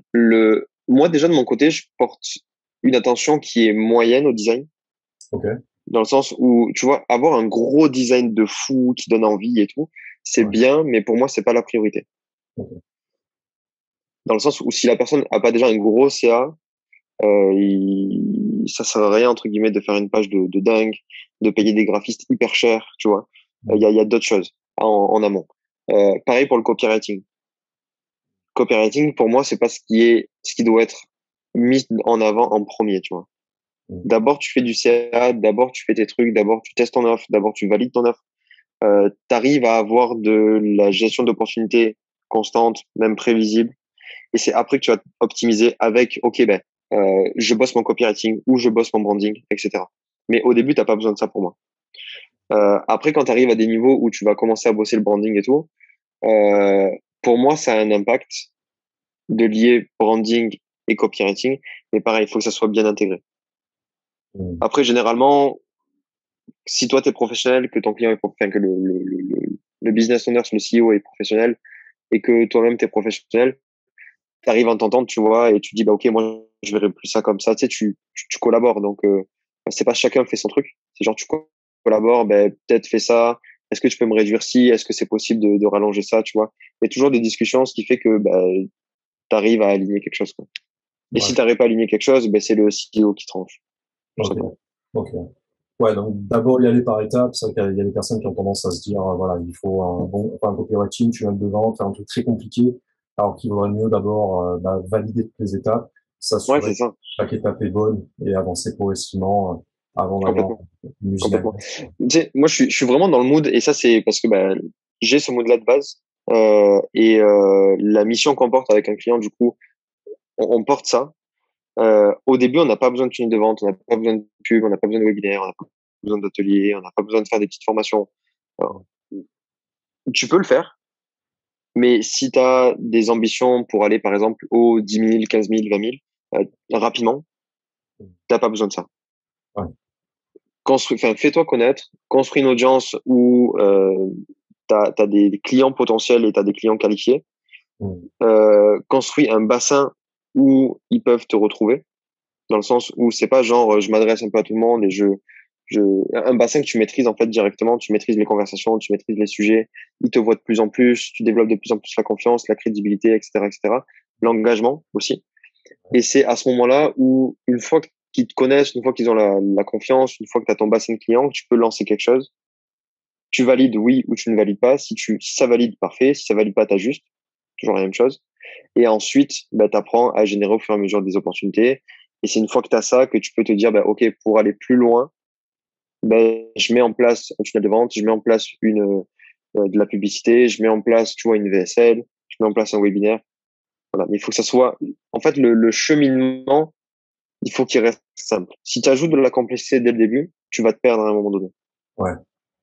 Moi, déjà, de mon côté, je porte une attention qui est moyenne au design. Ok. Dans le sens où, tu vois, avoir un gros design de fou qui donne envie et tout, c'est bien, mais pour moi, c'est pas la priorité. Okay. Dans le sens où si la personne a pas déjà un gros CA, ça sert à rien, entre guillemets, de faire une page de dingue, de payer des graphistes hyper chers, tu vois. Il y a d'autres choses en amont. Pareil pour le copywriting. Copywriting, pour moi, c'est pas ce qui doit être mis en avant en premier, tu vois. D'abord, tu fais du CA, d'abord, tu fais tes trucs, d'abord, tu testes ton offre, d'abord, tu valides ton offre. Tu arrives à avoir de la gestion d'opportunités constante, même prévisible. Et c'est après que tu vas optimiser avec, OK, je bosse mon copywriting ou je bosse mon branding, etc. Mais au début, t'as pas besoin de ça pour moi. Après, quand tu arrives à des niveaux où tu vas commencer à bosser le branding et tout, pour moi, ça a un impact de lier branding et copywriting. Mais pareil, il faut que ça soit bien intégré. Mm. Après, généralement, si toi, tu es professionnel, que ton client est enfin, que le business owner, le CEO est professionnel et que toi-même, tu es professionnel, tu arrives à t'entendre, tu vois, et tu dis, bah, OK, moi, je verrai plus ça comme ça. Tu sais, tu collabores. Donc, c'est pas chacun fait son truc. C'est genre, tu collabores, ben, peut-être fais ça. Est-ce que tu peux me réduire ci? Est-ce que c'est possible de rallonger ça, tu vois? Il y a toujours des discussions, ce qui fait que, bah, tu arrives à aligner quelque chose, quoi. Et Ouais. si tu n'arrives pas à aligner quelque chose, ben, c'est le CEO qui tranche. Tout Ok. simplement. Ok. Ouais, donc d'abord y aller par étapes. C'est vrai qu'il y a des personnes qui ont tendance à se dire, voilà, il faut un bon, enfin, un copywriting, tu viens devant, faire un truc très compliqué, alors qu'il vaudrait mieux d'abord valider toutes les étapes, Ouais, s'assurer c'est que ça. chaque étape est bonne et avancer progressivement avant d'avoir Complètement. une usine à Complètement. gaz. Tu sais, moi, je suis vraiment dans le mood, et ça, c'est parce que bah, j'ai ce mood-là de base. La mission qu'on porte avec un client, du coup, on porte ça. Au début, on n'a pas besoin de tunnel de vente, on n'a pas besoin de pub, on n'a pas besoin de webinaire, on n'a pas besoin d'atelier, on n'a pas besoin de faire des petites formations. Alors, tu peux le faire, mais si tu as des ambitions pour aller, par exemple, aux 10 000, 15 000, 20 000, rapidement, t'as pas besoin de ça. Ouais. Enfin, fais-toi connaître, construis une audience où tu as des clients potentiels et tu as des clients qualifiés. Mm. Construis un bassin où ils peuvent te retrouver, dans le sens où c'est pas genre je m'adresse un peu à tout le monde et un bassin que tu maîtrises en fait directement, tu maîtrises les conversations, tu maîtrises les sujets, ils te voient de plus en plus, tu développes de plus en plus la confiance, la crédibilité, etc., etc. L'engagement aussi. Et c'est à ce moment-là où, une fois qu'ils te connaissent, une fois qu'ils ont la confiance, une fois que tu as ton bassin de clients, tu peux lancer quelque chose. Tu valides oui ou tu ne valides pas. Si ça valide, parfait. Si ça valide pas, t'ajustes. Toujours la même chose. Et ensuite, bah, tu apprends à générer au fur et à mesure des opportunités. Et c'est une fois que tu as ça que tu peux te dire, bah, OK, pour aller plus loin, bah, je mets en place un tunnel de vente, je mets en place de la publicité, je mets en place, tu vois, une VSL, je mets en place un webinaire. Voilà. Mais il faut que ça soit, en fait, le cheminement, il faut qu'il reste simple. Si tu ajoutes de la complexité dès le début, tu vas te perdre à un moment donné. Ouais.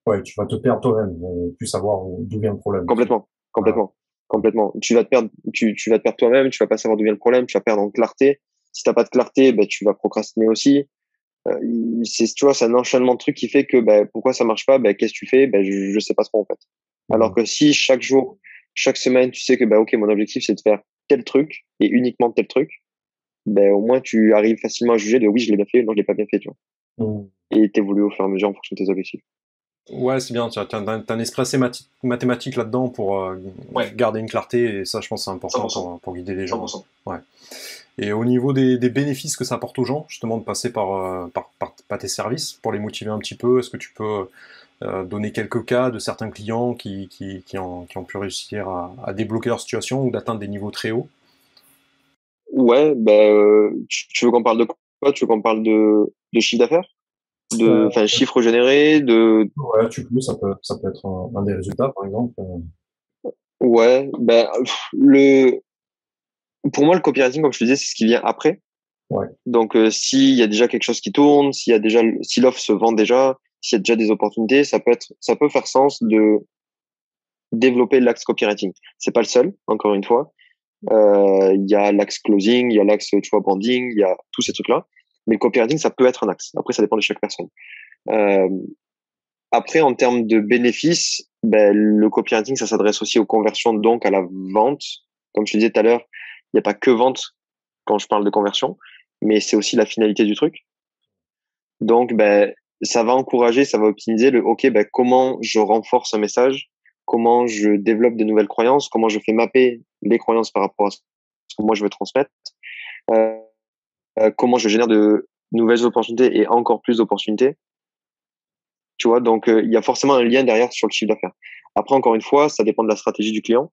Ouais, tu vas te perdre toi-même, et plus savoir d'où vient le problème. Complètement, Voilà. complètement, complètement. Tu vas te perdre, tu vas te perdre toi-même, tu vas pas savoir d'où vient le problème, tu vas perdre en clarté. Si t'as pas de clarté, ben, tu vas procrastiner aussi. Tu vois, c'est un enchaînement de trucs qui fait que, ben, pourquoi ça marche pas? Ben, qu'est-ce que tu fais? Ben, je sais pas trop, en fait. Alors Mm. que si chaque jour, chaque semaine, tu sais que, ben, OK, mon objectif, c'est de faire tel truc et uniquement tel truc, ben, au moins, tu arrives facilement à juger de oui, je l'ai bien fait, non, je l'ai pas bien fait, tu vois. Mm. Et t'évolues au fur et à mesure en fonction de tes objectifs. Ouais, c'est bien, tu as un esprit assez mathématique là-dedans pour Ouais, garder une clarté, et ça, je pense, c'est important 100%. pour guider les gens. 100%. Ouais. Et au niveau des bénéfices que ça apporte aux gens, justement, de passer par tes services, pour les motiver un petit peu, est-ce que tu peux donner quelques cas de certains clients qui ont pu réussir à débloquer leur situation ou d'atteindre des niveaux très hauts? Ouais, ben, tu veux qu'on parle de quoi? Tu veux qu'on parle de chiffre d'affaires? Euh, Enfin, chiffre généré, ouais, tu peux, ça peut être un des résultats, par exemple. ouais, ben, pour moi, le copywriting, comme je te disais, c'est ce qui vient après. Ouais. Donc, s'il y a déjà quelque chose qui tourne, si l'offre se vend déjà, s'il y a déjà des opportunités, ça peut faire sens de développer l'axe copywriting. C'est pas le seul, encore une fois. Il y a l'axe closing, il y a l'axe, tu vois, branding, il y a tous ces trucs-là. Mais le copywriting, ça peut être un axe. Après, ça dépend de chaque personne. Euh, Après, en termes de bénéfices, ben, le copywriting, ça s'adresse aussi aux conversions, donc à la vente. Comme je te disais tout à l'heure, il n'y a pas que vente quand je parle de conversion, mais c'est aussi la finalité du truc. Donc, ben, ça va encourager, ça va optimiser OK, ben, comment je renforce un message, comment je développe de nouvelles croyances, comment je fais mapper les croyances par rapport à ce que moi je veux transmettre, euh, comment je génère de nouvelles opportunités et encore plus d'opportunités. Tu vois, donc il y a forcément un lien derrière sur le chiffre d'affaires. Après, encore une fois, ça dépend de la stratégie du client.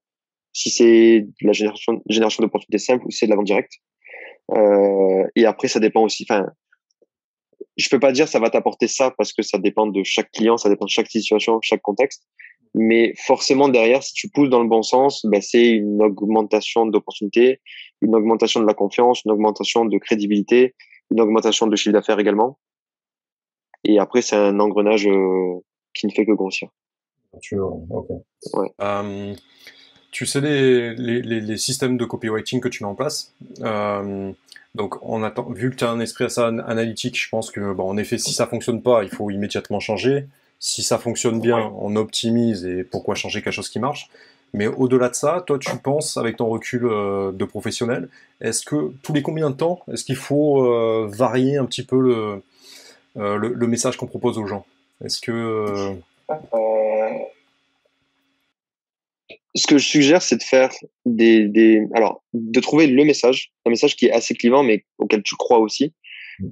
Si c'est de la génération d'opportunités simples ou si c'est de la vente directe. Et après, ça dépend aussi. Enfin, je peux pas dire ça va t'apporter ça parce que ça dépend de chaque client, ça dépend de chaque situation, chaque contexte. Mais forcément derrière, si tu pousses dans le bon sens, ben, c'est une augmentation d'opportunités, une augmentation de la confiance, une augmentation de crédibilité, une augmentation de chiffre d'affaires également. Et après, c'est un engrenage qui ne fait que grossir. Ok. Ouais. Euh, tu sais les systèmes de copywriting que tu mets en place. Donc, vu que tu as un esprit assez analytique, je pense que, bon, en effet, si ça fonctionne pas, il faut immédiatement changer. Si ça fonctionne bien, on optimise et pourquoi changer quelque chose qui marche. Mais au-delà de ça, toi, tu penses, avec ton recul de professionnel, est-ce que tous les combien de temps, est-ce qu'il faut varier un petit peu le message qu'on propose aux gens? Est-ce que Ce que je suggère, c'est de faire alors, de trouver le message, un message qui est assez clivant, mais auquel tu crois aussi.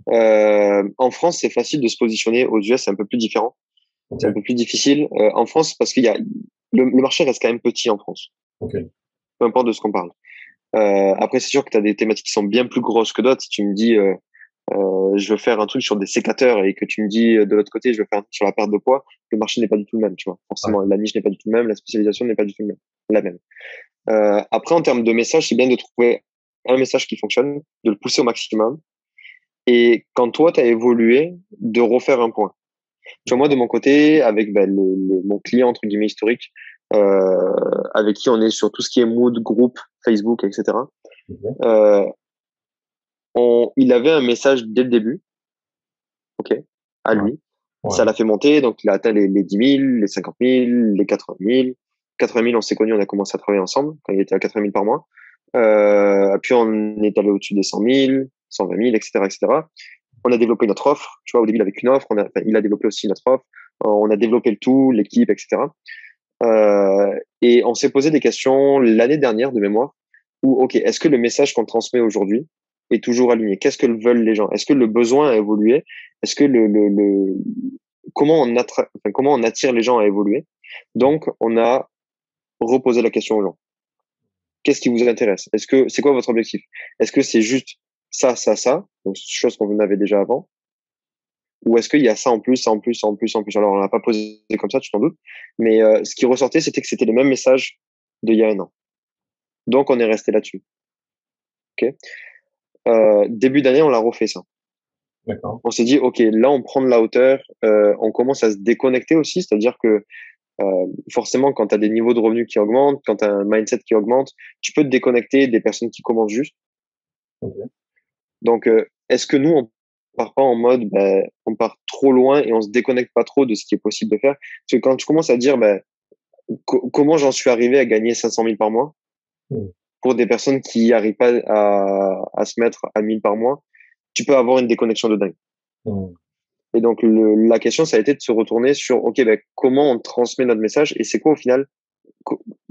En France, c'est facile de se positionner. Aux US, c'est un peu plus différent. Ok. C'est un peu plus difficile. En France, parce qu'il y a, le marché reste quand même petit en France. Ok. Peu importe de ce qu'on parle. Après, c'est sûr que tu as des thématiques qui sont bien plus grosses que d'autres. Si tu me dis, je veux faire un truc sur des sécateurs et que tu me dis de l'autre côté, je veux faire un truc sur la perte de poids, le marché n'est pas du tout le même, tu vois. Forcément, la niche n'est pas du tout le même, la spécialisation n'est pas du tout la même. Après, en termes de message, c'est bien de trouver un message qui fonctionne, de le pousser au maximum. Et quand toi, tu as évolué, de refaire un point. Tu vois, moi, de mon côté, avec mon client, entre guillemets, historique, avec qui on est sur tout ce qui est mood, groupe, Facebook, etc., il avait un message dès le début, ok, à lui. Ouais. Ça l'a fait monter, donc il a atteint les 10 000, les 50 000, les 80 000. 80 000, on s'est connus, on a commencé à travailler ensemble quand il était à 80 000 par mois. Puis on est allé au-dessus des 100 000, 120 000, etc., etc. On a développé notre offre. Tu vois, au début, il avait qu'une offre. Il a développé aussi notre offre. On a développé le tout, l'équipe, etc. Et on s'est posé des questions l'année dernière de mémoire où, ok, est-ce que le message qu'on transmet aujourd'hui est toujours aligné? Qu'est-ce que veulent les gens? Est-ce que le besoin a évolué? Est-ce que comment on attire les gens à évoluer? Donc, on a reposé la question aux gens. Qu'est-ce qui vous intéresse? C'est quoi votre objectif? Est-ce que c'est juste ça, ça, ça? Donc, chose qu'on avait déjà avant. Ou est-ce qu'il y a ça en plus, ça en plus, ça en plus, ça en plus? Alors, on l'a pas posé comme ça, tu t'en doutes. Mais ce qui ressortait, c'était que c'était les mêmes messages d'il y a un an. Donc, on est resté là-dessus. Ok. Début d'année, on l'a refait ça. D'accord. On s'est dit, ok, là, on prend de la hauteur. On commence à se déconnecter aussi, c'est-à-dire que forcément, quand tu as des niveaux de revenus qui augmentent, quand tu as un mindset qui augmente, tu peux te déconnecter des personnes qui commencent juste. Okay. Donc, est-ce que nous, on part pas en mode, on part trop loin et on se déconnecte pas trop de ce qui est possible de faire? Parce que quand tu commences à dire, comment j'en suis arrivé à gagner 500 000 par mois pour des personnes qui n'arrivent pas à se mettre à 1000 par mois, tu peux avoir une déconnexion de dingue. Et donc, la question, ça a été de se retourner sur, ok, comment on transmet notre message et c'est quoi au final,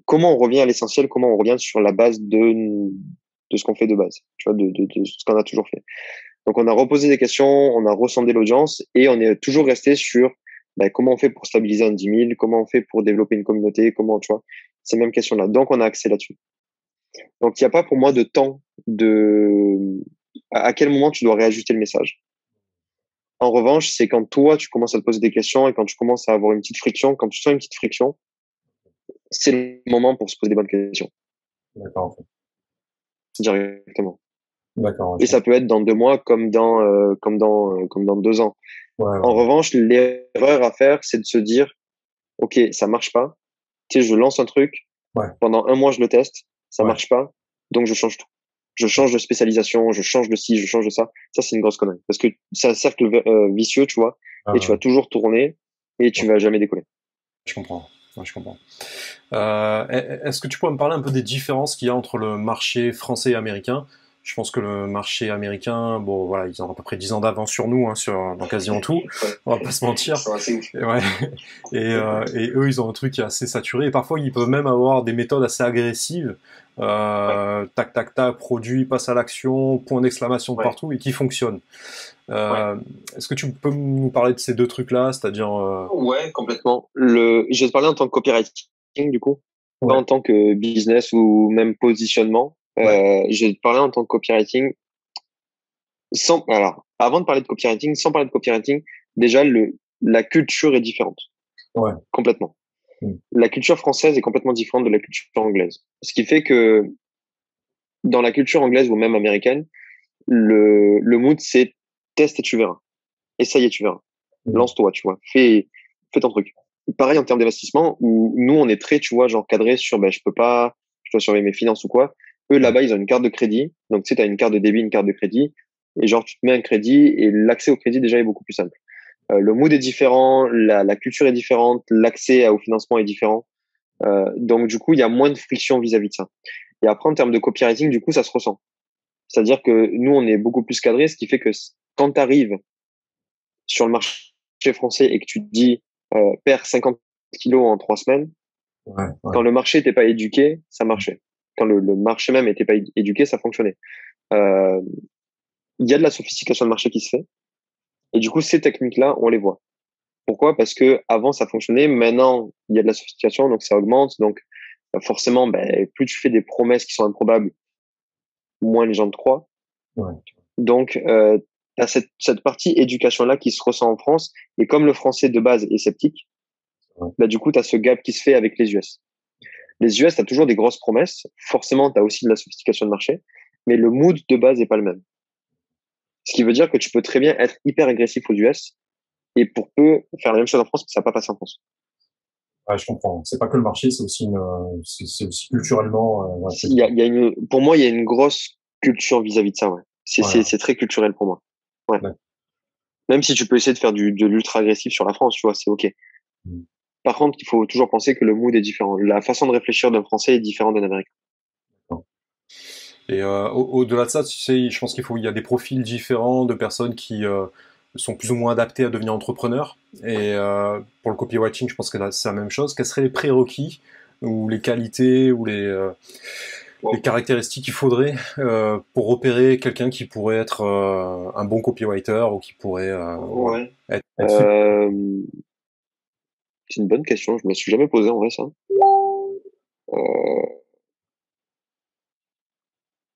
comment on revient à l'essentiel, comment on revient sur la base de ce qu'on fait de base, tu vois, de ce qu'on a toujours fait. Donc, on a reposé des questions, on a ressondé l'audience et on est toujours resté sur comment on fait pour stabiliser un 10 000, comment on fait pour développer une communauté, comment, tu vois, ces mêmes questions-là. Donc, on a axé là-dessus. Donc, il n'y a pas pour moi de temps à quel moment tu dois réajuster le message. En revanche, c'est quand toi, tu commences à te poser des questions et quand tu commences à avoir une petite friction, quand tu sens une petite friction, c'est le moment pour se poser des bonnes questions. D'accord. Directement. D'accord. Et ça peut être dans 2 mois comme dans 2 ans. Ouais. En revanche, l'erreur à faire, c'est de se dire, OK, ça marche pas. Tu sais, je lance un truc. Ouais. Pendant 1 mois, je le teste. Ça marche pas. Donc, je change tout. Je change de spécialisation, je change de ci, je change de ça. Ça, c'est une grosse connerie. Parce que c'est un cercle vicieux, tu vois. Et tu vas toujours tourner et tu vas jamais décoller. Je comprends. Ouais, je comprends. Est-ce que tu pourrais me parler un peu des différences qu'il y a entre le marché français et américain? Je pense que le marché américain, bon voilà, ils ont à peu près 10 ans d'avance sur nous, hein, dans quasiment tout. On va pas se mentir. Ouais. Et eux, ils ont un truc qui est assez saturé. Et parfois, ils peuvent même avoir des méthodes assez agressives. Tac, tac, tac, produit, passe à l'action, point d'exclamation de partout, et qui fonctionnent. Est-ce que tu peux nous parler de ces deux trucs-là, c'est-à-dire Ouais, complètement. Je vais te parler en tant que copywriting, du coup, pas en tant que business ou même positionnement. Je vais te parler en tant que copywriting. Alors, avant de parler de copywriting, sans parler de copywriting, déjà, la culture est différente. Ouais. Complètement. La culture française est complètement différente de la culture anglaise. Ce qui fait que dans la culture anglaise ou même américaine, le mood, c'est teste et tu verras. Essaye et tu verras. Lance-toi, tu vois. Fais ton truc. Pareil en termes d'investissement, où nous, on est très, tu vois, genre cadré sur, je peux pas dois surveiller mes finances ou quoi. Eux, là-bas, ils ont une carte de crédit. Donc, tu sais, tu as une carte de débit, une carte de crédit. Et genre, tu te mets un crédit et l'accès au crédit, déjà, est beaucoup plus simple. Le mood est différent, la culture est différente, l'accès au financement est différent. Donc, du coup, il y a moins de friction vis-à-vis de ça. Et après, en termes de copywriting, du coup, ça se ressent. C'est-à-dire que nous, on est beaucoup plus cadré, ce qui fait que quand tu arrives sur le marché français et que tu te dis perds 50 kilos en 3 semaines, quand le marché n'était pas éduqué, ça marchait. Quand le marché même n'était pas éduqué, ça fonctionnait. Il y a de la sophistication de marché qui se fait. Et du coup, ces techniques-là, on les voit. Pourquoi? Parce que avant ça fonctionnait. Maintenant, il y a de la sophistication, donc ça augmente. Donc, forcément, plus tu fais des promesses qui sont improbables, moins les gens te croient. Ouais. Donc, t'as cette partie éducation-là qui se ressent en France. Et comme le français de base est sceptique, du coup, t'as ce gap qui se fait avec les US. Les US, t'as toujours des grosses promesses. Forcément, t'as aussi de la sophistication de marché. Mais le mood de base est pas le même. Ce qui veut dire que tu peux très bien être hyper agressif aux US et pour peu faire la même chose en France, mais ça va pas passer en France. Ouais, je comprends. C'est pas que le marché, c'est aussi c'est aussi culturellement. Ouais, Il y a pour moi, il y a une grosse culture vis-à-vis de ça. Ouais. C'est très culturel pour moi. Ouais. Même si tu peux essayer de faire de l'ultra agressif sur la France, tu vois, c'est ok. Par contre, il faut toujours penser que le mood est différent. La façon de réfléchir d'un Français est différente d'un Américain. Et au-delà de ça, tu sais, je pense il y a des profils différents de personnes qui sont plus ou moins adaptées à devenir entrepreneurs. Et pour le copywriting, je pense que c'est la même chose. Quels seraient les prérequis ou les qualités ou les caractéristiques qu'il faudrait pour repérer quelqu'un qui pourrait être un bon copywriter ou qui pourrait être c'est une bonne question. Je me suis jamais posé en vrai ça.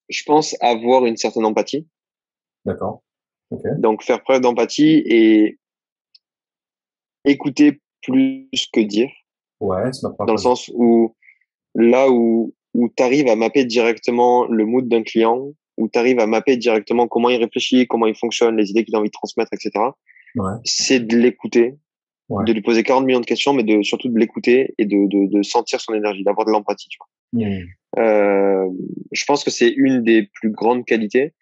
Je pense avoir une certaine empathie. D'accord. Okay. Donc faire preuve d'empathie et écouter plus que dire. Ouais, c'est dans le sens où là où tu arrives à mapper directement le mood d'un client, où tu arrives à mapper directement comment il réfléchit, comment il fonctionne, les idées qu'il a envie de transmettre, etc. C'est de l'écouter, de lui poser 40 millions de questions, mais surtout de l'écouter et de sentir son énergie, d'avoir de l'empathie. Tu vois. Je pense que c'est une des plus grandes qualités.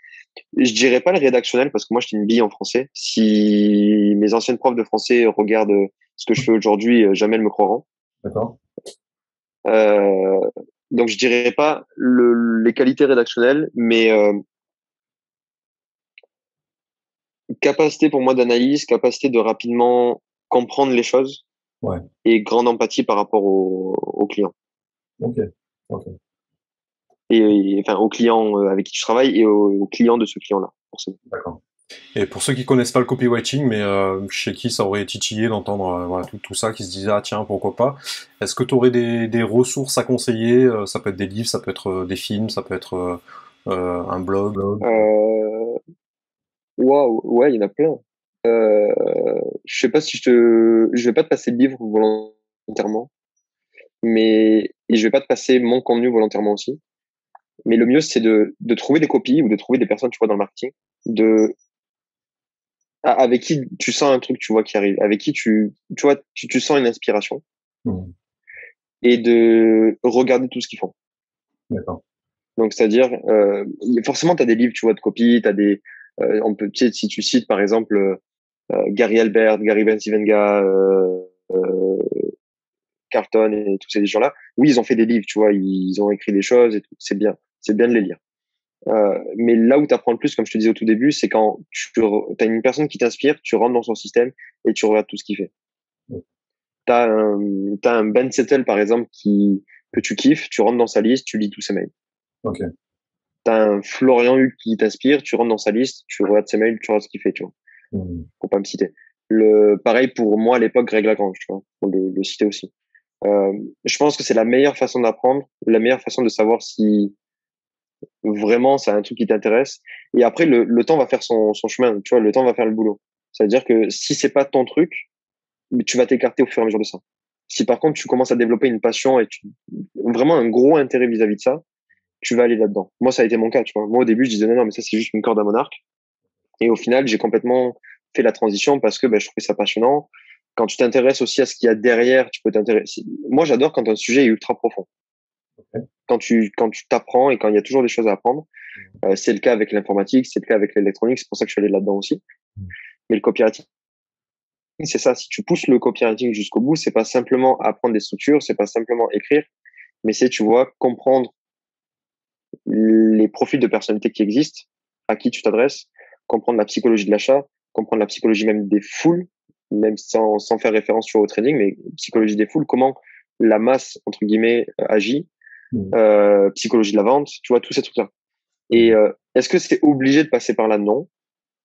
Je dirais pas le rédactionnel parce que moi j'étais une bille en français. Si mes anciennes profs de français regardent ce que je fais aujourd'hui, jamais elles me croiront. D'accord. Donc je dirais pas les qualités rédactionnelles, mais capacité pour moi d'analyse, capacité de rapidement comprendre les choses et grande empathie par rapport aux clients. Ok. Okay. Et enfin aux clients avec qui tu travailles et aux clients de ce client-là, forcément. D'accord. Et pour ceux qui connaissent pas le copywriting, mais chez qui ça aurait titillé d'entendre voilà, tout ça, qui se disait ah tiens pourquoi pas, est-ce que tu aurais des ressources à conseiller? Ça peut être des livres, ça peut être des films, ça peut être un blog. Waouh, ouais, il y en a plein. Je sais pas si je vais pas te passer le livre volontairement, mais et je vais pas te passer mon contenu volontairement aussi. Mais le mieux, c'est de trouver des copies ou de trouver des personnes, tu vois, dans le marketing, avec qui tu sens un truc, tu vois, qui arrive, avec qui tu vois, tu sens une inspiration et de regarder tout ce qu'ils font. D'accord. Donc, c'est-à-dire, forcément, tu as des livres, tu vois, de copies, tu as des, on peut, tu sais, si tu cites, par exemple, Gary Albert, Gary Bencivenga, Carlton et tous ces gens-là, oui, ils ont fait des livres, tu vois, ils ont écrit des choses et tout, c'est bien de les lire. Mais là où tu apprends le plus, comme je te disais au tout début, c'est quand tu as une personne qui t'inspire, tu rentres dans son système et tu regardes tout ce qu'il fait. T'as un Ben Settle, par exemple, que tu kiffes, tu rentres dans sa liste, tu lis tous ses mails. Okay. T'as un Florian Hugues qui t'inspire, tu rentres dans sa liste, tu regardes ses mails, tu regardes ce qu'il fait, tu vois. Pour pas me citer. Pareil pour moi à l'époque, Greg Lagrange, tu vois, pour le citer aussi. Je pense que c'est la meilleure façon d'apprendre, la meilleure façon de savoir si vraiment c'est un truc qui t'intéresse. Et après, le temps va faire son chemin, tu vois, le temps va faire le boulot. C'est-à-dire que si c'est pas ton truc, tu vas t'écarter au fur et à mesure de ça. Si par contre tu commences à développer une passion et vraiment un gros intérêt vis-à-vis de ça, tu vas aller là-dedans. Moi, ça a été mon cas, tu vois. Moi, au début, je disais non, mais ça, c'est juste une corde à mon arc. Et au final, j'ai complètement fait la transition parce que je trouvais ça passionnant. Quand tu t'intéresses aussi à ce qu'il y a derrière, tu peux t'intéresser. Moi, j'adore quand un sujet est ultra profond. quand tu t'apprends et quand il y a toujours des choses à apprendre. C'est le cas avec l'informatique, c'est le cas avec l'électronique, c'est pour ça que je suis allé là-dedans aussi. Mais le copywriting, c'est ça. Si tu pousses le copywriting jusqu'au bout, c'est pas simplement apprendre des structures, c'est pas simplement écrire, mais c'est, tu vois, comprendre les profils de personnalité qui existent, à qui tu t'adresses, comprendre la psychologie de l'achat, comprendre la psychologie même des foules, même sans faire référence au trading, mais psychologie des foules, comment la masse, entre guillemets, agit, psychologie de la vente, tu vois, tous ces trucs-là. Et est-ce que c'est obligé de passer par là? Non.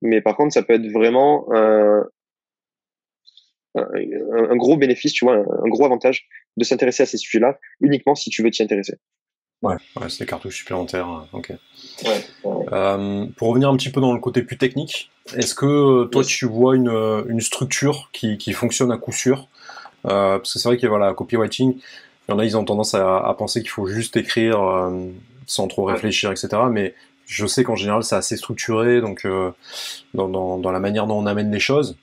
Mais par contre, ça peut être vraiment un gros bénéfice, tu vois, un gros avantage de s'intéresser à ces sujets-là uniquement si tu veux t'y intéresser. Ouais, c'est des cartouches supplémentaires. Ok. Ouais. Pour revenir un petit peu dans le côté plus technique, est-ce que toi tu vois une structure qui fonctionne à coup sûr? Parce que c'est vrai que voilà, copywriting, il y en a, ils ont tendance à penser qu'il faut juste écrire sans trop réfléchir, etc. Mais je sais qu'en général c'est assez structuré, donc dans la manière dont on amène les choses.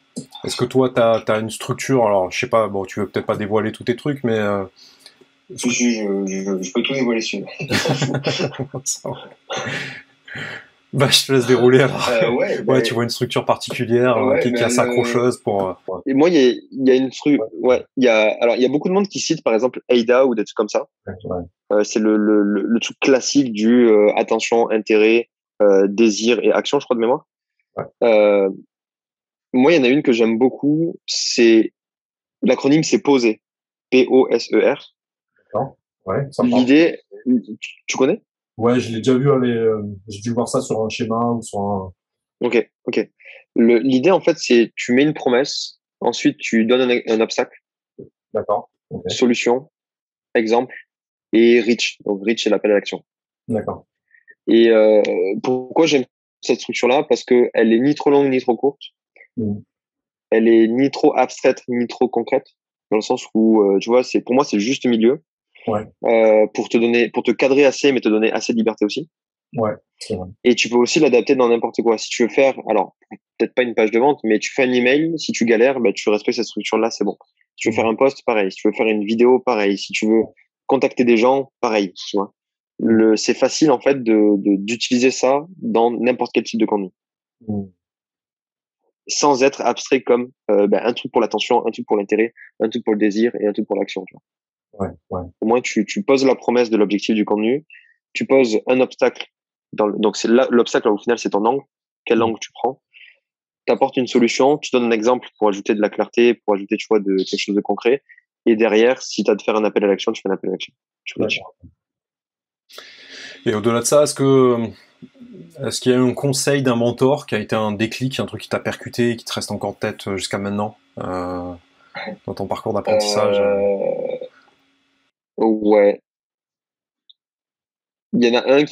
Est-ce que toi t'as une structure? Alors je sais pas, bon, tu veux peut-être pas dévoiler tous tes trucs, mais Si, je peux tout dévoiler dessus. Bah, je te laisse dérouler alors. Ouais, tu vois une structure particulière qui est assez accrocheuse pour. Et moi, il y a une structure. Ouais, il y a beaucoup de monde qui cite par exemple AIDA ou des trucs comme ça. C'est le truc classique du attention, intérêt, désir et action, je crois de mémoire. Moi, il y en a une que j'aime beaucoup. C'est l'acronyme, c'est POSER. POSER. Ouais, ça L'idée, tu connais? Ouais, je l'ai déjà vu, j'ai dû voir ça sur un schéma ou sur un. Ok. L'idée, en fait, c'est tu mets une promesse, ensuite tu donnes un obstacle. D'accord. Okay. Solution, exemple, et reach. Donc reach, c'est l'appel à l'action. D'accord. Et pourquoi j'aime cette structure-là? Parce que elle est ni trop longue ni trop courte. Elle est ni trop abstraite ni trop concrète, dans le sens où tu vois, pour moi c'est le juste milieu. Ouais. Pour te cadrer assez, mais te donner assez de liberté aussi. Ouais, c'est vrai. Et tu peux aussi l'adapter dans n'importe quoi. Si tu veux faire, alors peut-être pas une page de vente, mais tu fais un email, si tu galères, bah, tu respectes cette structure-là, c'est bon. Si tu veux faire un post, pareil. Si tu veux faire une vidéo, pareil. Si tu veux contacter des gens, pareil. Tu vois. C'est facile en fait d'utiliser ça dans n'importe quel type de contenu. Sans être abstrait comme un truc pour l'attention, un truc pour l'intérêt, un truc pour le désir et un truc pour l'action. Ouais. Au moins, tu poses la promesse de l'objectif du contenu, tu poses un obstacle. Donc, c'est l'obstacle, au final, c'est ton angle. Quel angle tu prends? Tu apportes une solution, tu donnes un exemple pour ajouter de la clarté, pour ajouter, tu vois, quelque chose de concret. Et derrière, si tu as de faire un appel à l'action, tu fais un appel à l'action. Et au-delà de ça, est-ce qu'il y a eu un conseil d'un mentor qui a été un déclic, un truc qui t'a percuté, qui te reste encore en tête jusqu'à maintenant dans ton parcours d'apprentissage? Ouais. Il y en a un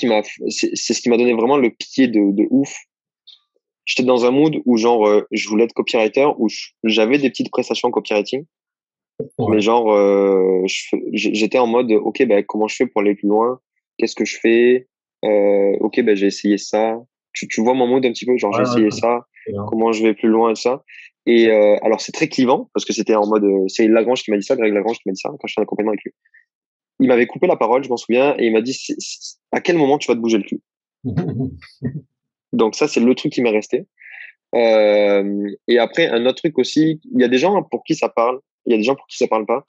c'est ce qui m'a donné vraiment le pied de ouf. J'étais dans un mood où genre je voulais être copywriter, où j'avais des petites prestations copywriting, mais genre j'étais en mode ok, comment je fais pour aller plus loin? Qu'est-ce que je fais? Ok, j'ai essayé ça. Tu vois mon mood un petit peu, genre j'ai essayé ça. Comment je vais plus loin et ça. Et alors c'est très clivant parce que c'était en mode c'est Lagrange qui m'a dit ça, Greg Lagrange qui m'a dit ça quand j'étais en accompagnement avec lui. Il m'avait coupé la parole, je m'en souviens, et il m'a dit à quel moment tu vas te bouger le cul? Donc ça, c'est le truc qui m'est resté. Et après, un autre truc aussi, il y a des gens pour qui ça parle, il y a des gens pour qui ça parle pas.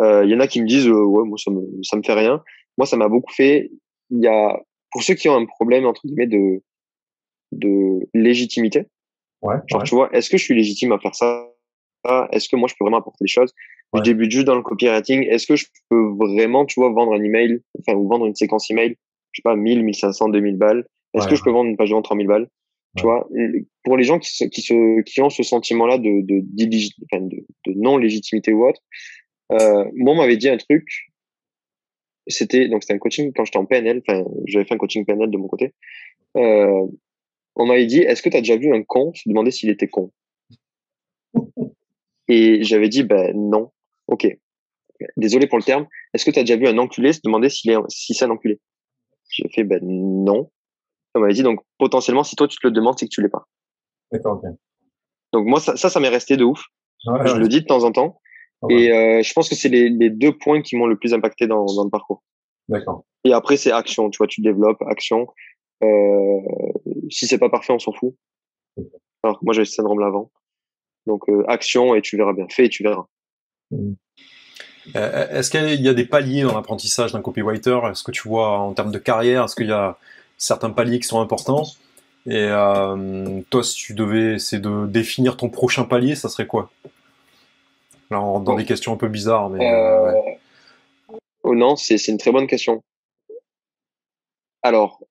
Il y en a qui me disent ouais, moi ça me fait rien. Moi, ça m'a beaucoup fait. Il y a pour ceux qui ont un problème entre guillemets de légitimité. Genre tu vois, est-ce que je suis légitime à faire ça? Est-ce que moi je peux vraiment apporter des choses? Je débute juste dans le copywriting. Est-ce que je peux vraiment, tu vois, vendre un email, ou vendre une séquence email, je sais pas, 1000, 1500, 2000 balles? Est-ce que je peux vendre une page de vente 3000 balles? Tu vois, pour les gens qui ont ce sentiment-là de non-légitimité ou autre, moi, on m'avait dit un truc. C'était un coaching quand j'étais en PNL. Enfin, j'avais fait un coaching PNL de mon côté. On m'avait dit, est-ce que tu as déjà vu un con se demander s'il était con? Et j'avais dit, non. Ok. Désolé pour le terme. Est-ce que tu as déjà vu un enculé se demander si c'est un enculé? J'ai fait, non. On m'avait dit, donc, potentiellement, si toi, tu te le demandes, c'est que tu l'es pas. D'accord, ok. Donc, moi, ça m'est resté de ouf. Je le dis de temps en temps. Et je pense que c'est les deux points qui m'ont le plus impacté dans le parcours. D'accord. Et après, c'est action, tu vois, tu développes, action. Euh, Si c'est pas parfait, on s'en fout. Alors que moi, j'avais ce syndrome l'avant. Donc, action et tu verras bien. Fais et tu verras. Mm. Est-ce qu'il y a des paliers dans l'apprentissage d'un copywriter? Est-ce que tu vois en termes de carrière, est-ce qu'il y a certains paliers qui sont importants? Et toi, si tu devais essayer de définir ton prochain palier, ça serait quoi? Là, on rentre dans des Bon. questions un peu bizarres, mais ouais. Euh, oh non, c'est une très bonne question. Alors,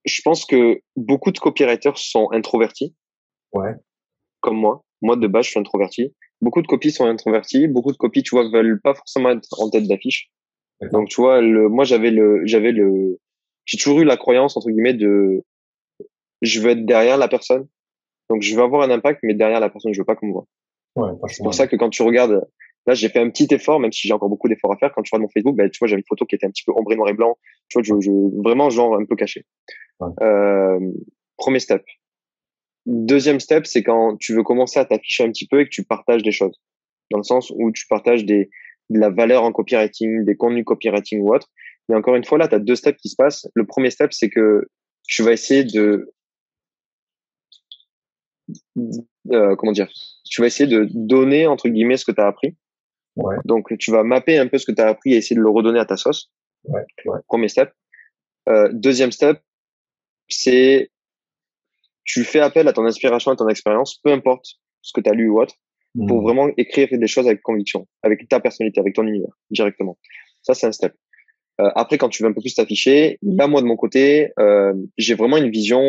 je pense que beaucoup de copywriters sont introvertis, Ouais. comme moi. Moi, de base, je suis introverti. Beaucoup de copies sont introvertis. Beaucoup de copies, tu vois, veulent pas forcément être en tête d'affiche. D'accord. Donc, tu vois, moi, j'ai toujours eu la croyance, entre guillemets, je veux être derrière la personne. Donc, je veux avoir un impact, mais derrière la personne, je veux pas qu'on me voit. Ouais, C'est pour vachement ça bien. que quand tu regardes, là, j'ai fait un petit effort, même si j'ai encore beaucoup d'efforts à faire. Quand tu regardes mon Facebook, ben, tu vois, j'avais une photo qui était un petit peu ombrée noir et blanc. Tu vois, vraiment, genre, un peu caché. Ouais. Euh, Premier step. Deuxième step, c'est quand tu veux commencer à t'afficher un petit peu et que tu partages des choses. Dans le sens où tu partages de la valeur en copywriting, des contenus copywriting ou autre. Mais encore une fois, là, tu as deux steps qui se passent. Le premier step, c'est que tu vas essayer comment dire, tu vas essayer de donner, entre guillemets, ce que tu as appris. Ouais. Donc, tu vas mapper un peu ce que tu as appris et essayer de le redonner à ta sauce. Ouais. Ouais. Premier step. Deuxième step, c'est tu fais appel à ton inspiration, à ton expérience, peu importe ce que tu as lu ou autre, pour Mm. vraiment écrire des choses avec conviction, avec ta personnalité, avec ton univers, directement. Ça, c'est un step. Après, quand tu veux un peu plus t'afficher, là, moi, de mon côté, j'ai vraiment une vision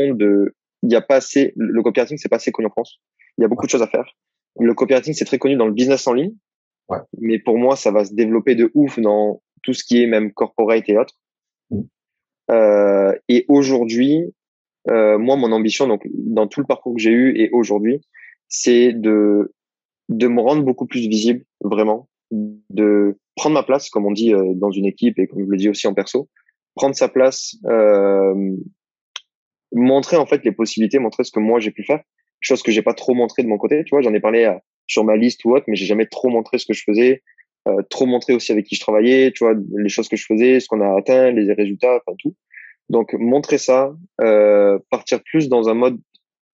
il y a pas assez, le copywriting, c'est pas assez connu en France. Il y a beaucoup de choses à faire. Le copywriting, c'est très connu dans le business en ligne, Ouais. mais pour moi, ça va se développer de ouf dans tout ce qui est même corporate et autres. Mm. Et aujourd'hui, moi, mon ambition, donc, dans tout le parcours que j'ai eu et aujourd'hui, c'est de me rendre beaucoup plus visible, vraiment, de prendre ma place, comme on dit dans une équipe et comme je le dis aussi en perso, prendre sa place, montrer en fait les possibilités, montrer ce que moi j'ai pu faire, chose que j'ai pas trop montré de mon côté, tu vois, j'en ai parlé sur ma liste ou autre, mais j'ai jamais trop montré ce que je faisais, trop montré aussi avec qui je travaillais, tu vois, les choses que je faisais, ce qu'on a atteint, les résultats, enfin tout. Donc montrer ça, partir plus dans un mode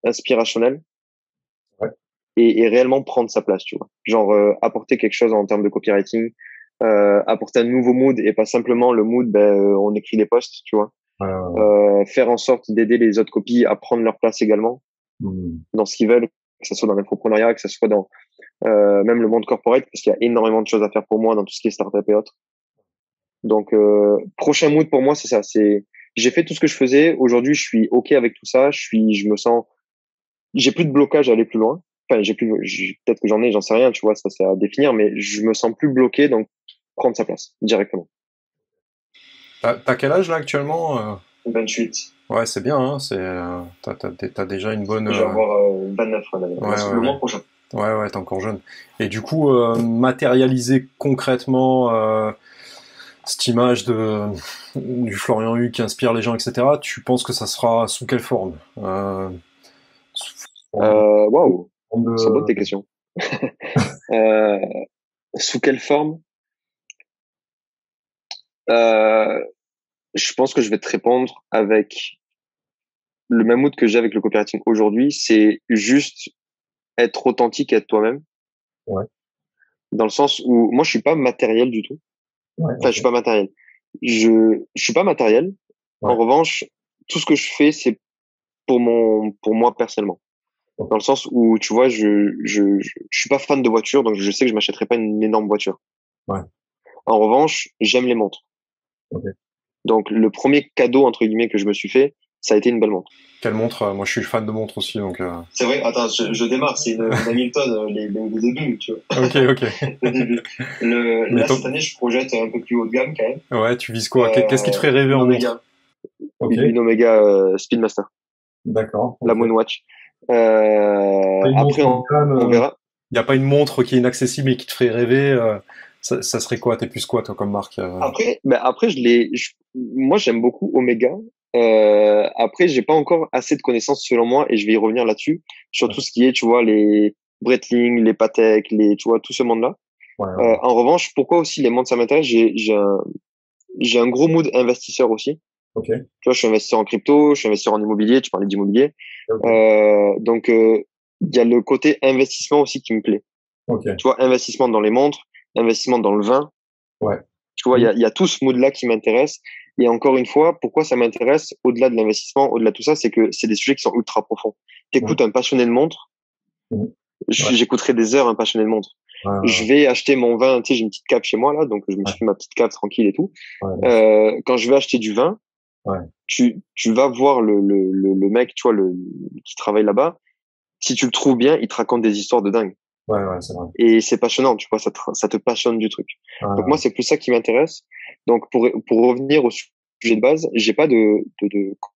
inspirationnel Ouais. et réellement prendre sa place, tu vois. Genre apporter quelque chose en termes de copywriting, apporter un nouveau mood et pas simplement le mood, on écrit des posts, tu vois. Ouais. Faire en sorte d'aider les autres copies à prendre leur place également Mm. dans ce qu'ils veulent, que ce soit dans l'infoprenariat, que ce soit dans même le monde corporate, parce qu'il y a énormément de choses à faire pour moi dans tout ce qui est startup et autres. Donc prochain mood pour moi, c'est ça. C'est j'ai fait tout ce que je faisais. Aujourd'hui, je suis ok avec tout ça. Je me sens, j'ai plus de blocage à aller plus loin. Enfin, peut-être que j'en ai, j'en sais rien, tu vois, ça c'est à définir, mais je me sens plus bloqué, donc prendre sa place directement. T'as quel âge là actuellement? 28. Ouais, c'est bien, hein, t'as déjà une bonne. Je vais avoir 29 Ouais, ouais, le ouais. mois prochain. Ouais, ouais, t'es encore jeune. Et du coup, matérialiser concrètement cette image du Florian Hugues qui inspire les gens, etc., tu penses que ça sera sous quelle forme? Sous forme Waouh, c'est bonne tes de... questions. Euh, Sous quelle forme? Euh, je pense que je vais te répondre avec le même mood que j'ai avec le copywriting aujourd'hui, c'est juste être authentique et être toi-même. Ouais. Dans le sens où moi je suis pas matériel du tout. Ouais. Enfin, je Ok. suis pas matériel. Je suis pas matériel. En Ouais. revanche, tout ce que je fais, c'est pour moi personnellement. Ok. Dans le sens où, tu vois, je suis pas fan de voiture, donc je sais que je m'achèterai pas une énorme voiture. Ouais. En revanche, j'aime les montres. Ok. Donc, le premier cadeau, entre guillemets, que je me suis fait, ça a été une belle montre. quelle montre? Moi, je suis fan de montres aussi, donc. C'est vrai, attends, je démarre, c'est une Hamilton, le début, tu vois. Ok, ok. Le début. Mais Là, cette année, je projette un peu plus haut de gamme, quand même. ouais, tu vises quoi? Qu'est-ce qui te ferait rêver Une en montre? Omega. Ok. Une Omega Speedmaster. D'accord. La Ok. Moonwatch. Une Après, montre haut de gamme, on verra. Il n'y a pas une montre qui est inaccessible et qui te ferait rêver. Ça serait quoi? T'es plus quoi, toi, comme marque? Après, moi, j'aime beaucoup Omega. Après, j'ai pas encore assez de connaissanmes selon moi et je vais y revenir là-dessus sur Ouais. tout ce qui est, tu vois, les Breitling, les Patek, tu vois, tout ce monde-là. Ouais. En revanche, pourquoi aussi les montres ça m'intéresse? j'ai un gros mood investisseur aussi. Ok. Tu vois, je suis investisseur en crypto, je suis investisseur en immobilier, tu parlais d'immobilier. Ok. Donc, il y a le côté investissement aussi qui me plaît. Ok. Tu vois, investissement dans les montres, investissement dans le vin. Ouais. Tu vois, il y a tout ce mood-là qui m'intéresse. Et encore une fois, pourquoi ça m'intéresse au-delà de l'investissement, au-delà de tout ça, c'est que c'est des sujets qui sont ultra profonds. T'écoutes un passionné de montre, Mhm. Ouais. j'écouterai des heures un passionné de montre. Je vais acheter mon vin, tu sais, j'ai une petite cave chez moi là, donc je me suis fait ma petite cave tranquille et tout. Quand je vais acheter du vin, tu vas voir le mec, tu vois, qui travaille là-bas. Si tu le trouves bien, il te raconte des histoires de dingue. Ouais, c'est vrai. Et c'est passionnant, tu vois, ça te passionne du truc. Donc moi, c'est plus ça qui m'intéresse. Donc pour revenir au sujet de base, j'ai pas de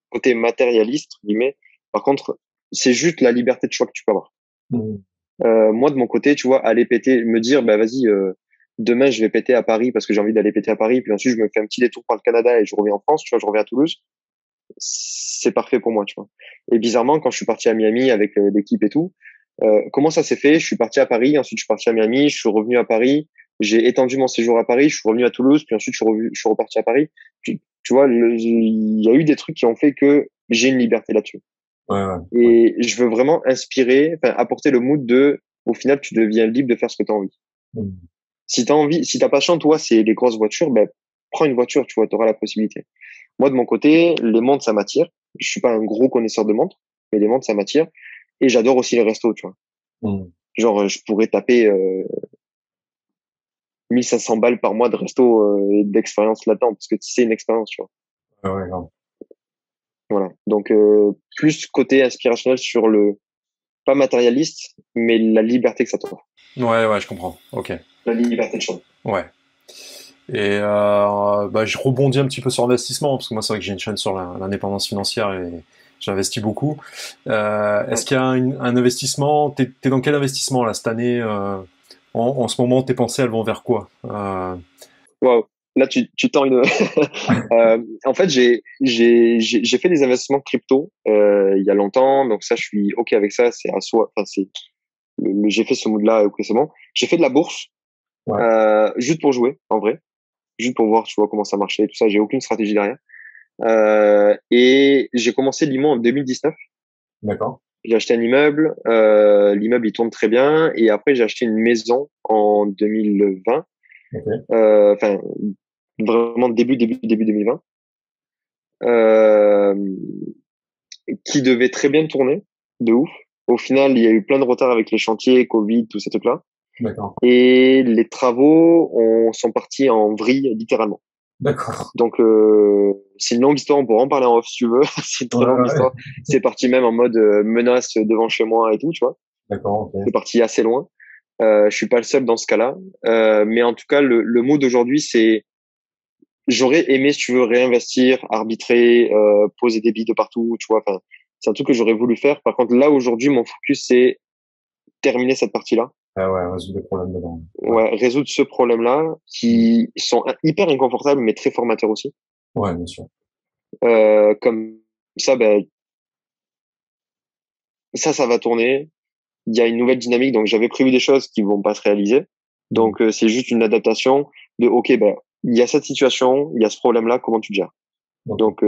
côté matérialiste, entre guillemets. Par contre, c'est juste la liberté de choix que tu peux avoir. Moi, de mon côté, tu vois, aller péter, me dire, bah vas-y, demain je vais péter à Paris parce que j'ai envie d'aller péter à Paris, puis ensuite je me fais un petit détour par le Canada et je reviens en France, tu vois, je reviens à Toulouse. C'est parfait pour moi, tu vois. Et bizarrement, quand je suis parti à Miami avec l'équipe et tout, comment ça s'est fait? Je suis parti à Paris, ensuite je suis parti à Miami, je suis revenu à Paris, j'ai étendu mon séjour à Paris, je suis revenu à Toulouse, puis ensuite je suis reparti à Paris. Tu vois, il y a eu des trucs qui ont fait que j'ai une liberté là-dessus. Et je veux vraiment inspirer, enfin apporter le mood de, au final, tu deviens libre de faire ce que tu as envie. Si t'as envie, si ta passion, toi, c'est les grosses voitures, ben prends une voiture, tu vois, t'auras la possibilité. Moi, de mon côté, les montres, ça m'attire. Je suis pas un gros connaisseur de montres, mais les montres, ça m'attire. Et j'adore aussi les restos, tu vois. Genre, je pourrais taper 1500 balles par mois de resto et d'expérience là-dedans, parce que c'est une expérience, tu vois. Voilà. Donc, plus côté inspirationnel sur le, pas matérialiste, mais la liberté que ça t'offre. Ouais, je comprends. Ok. La liberté de choix. Ouais. Et je rebondis un petit peu sur l'investissement, parce que moi c'est vrai que j'ai une chaîne sur l'indépendance financière et j'investis beaucoup. Est-ce qu'il y a un investissement, t'es dans quel investissement là cette année en ce moment, tes pensées elles vont vers quoi Waouh, là tu tends une. En fait, j'ai fait des investissements crypto il y a longtemps, donc ça je suis ok avec ça. C'est à soi. Enfin c'est j'ai fait ce mood-là, ok c'est bon. J'ai fait de la bourse juste pour jouer en vrai, juste pour voir tu vois comment ça marchait et tout ça. J'ai aucune stratégie derrière. Et j'ai commencé l'IMO en 2019. D'accord. J'ai acheté un immeuble, l'immeuble il tourne très bien, et après j'ai acheté une maison en 2020. Enfin vraiment début 2020, qui devait très bien tourner, de ouf. Au final, il y a eu plein de retard avec les chantiers, Covid, tout ces trucs-là. D'accord. Et les travaux sont partis en vrille, littéralement. D'accord. Donc, c'est une longue histoire, on pourra en parler en off si tu veux. C'est une très longue histoire. C'est parti même en mode menace devant chez moi et tout, tu vois. D'accord, ok. C'est parti assez loin. Je suis pas le seul dans ce cas-là. Mais en tout cas, le mood d'aujourd'hui, c'est j'aurais aimé, si tu veux, réinvestir, arbitrer, poser des billes de partout, tu vois. Enfin, c'est un truc que j'aurais voulu faire. Par contre, là, aujourd'hui, mon focus, c'est terminer cette partie-là. Ah ouais, résoudre les problèmes dedans. Ouais, résoudre ce problème-là, qui sont hyper inconfortables, mais très formateurs aussi. Ouais, bien sûr. Comme ça, ben, ça va tourner. Il y a une nouvelle dynamique, donc j'avais prévu des choses qui vont pas se réaliser. Donc, c'est juste une adaptation de, OK, ben, il y a cette situation, il y a ce problème-là, comment tu le gères? Donc,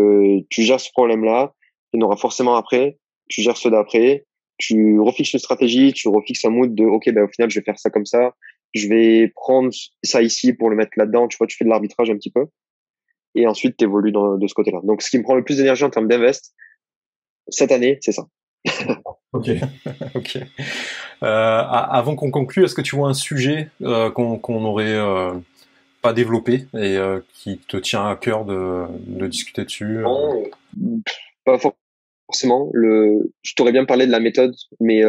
tu gères ce problème-là, il y en aura forcément après, tu gères ceux d'après, tu refixes une stratégie, tu refixes un mood de, OK, ben, au final, je vais faire ça comme ça, je vais prendre ça ici pour le mettre là-dedans, tu vois, tu fais de l'arbitrage un petit peu, et ensuite, tu évolues de ce côté-là. Donc, ce qui me prend le plus d'énergie en termes d'invest, cette année, c'est ça. Ok. Ok. Avant qu'on conclue, est-ce que tu vois un sujet qu'on n'aurait pas développé et qui te tient à cœur de discuter dessus Non, pas forcément. Je t'aurais bien parlé de la méthode, mais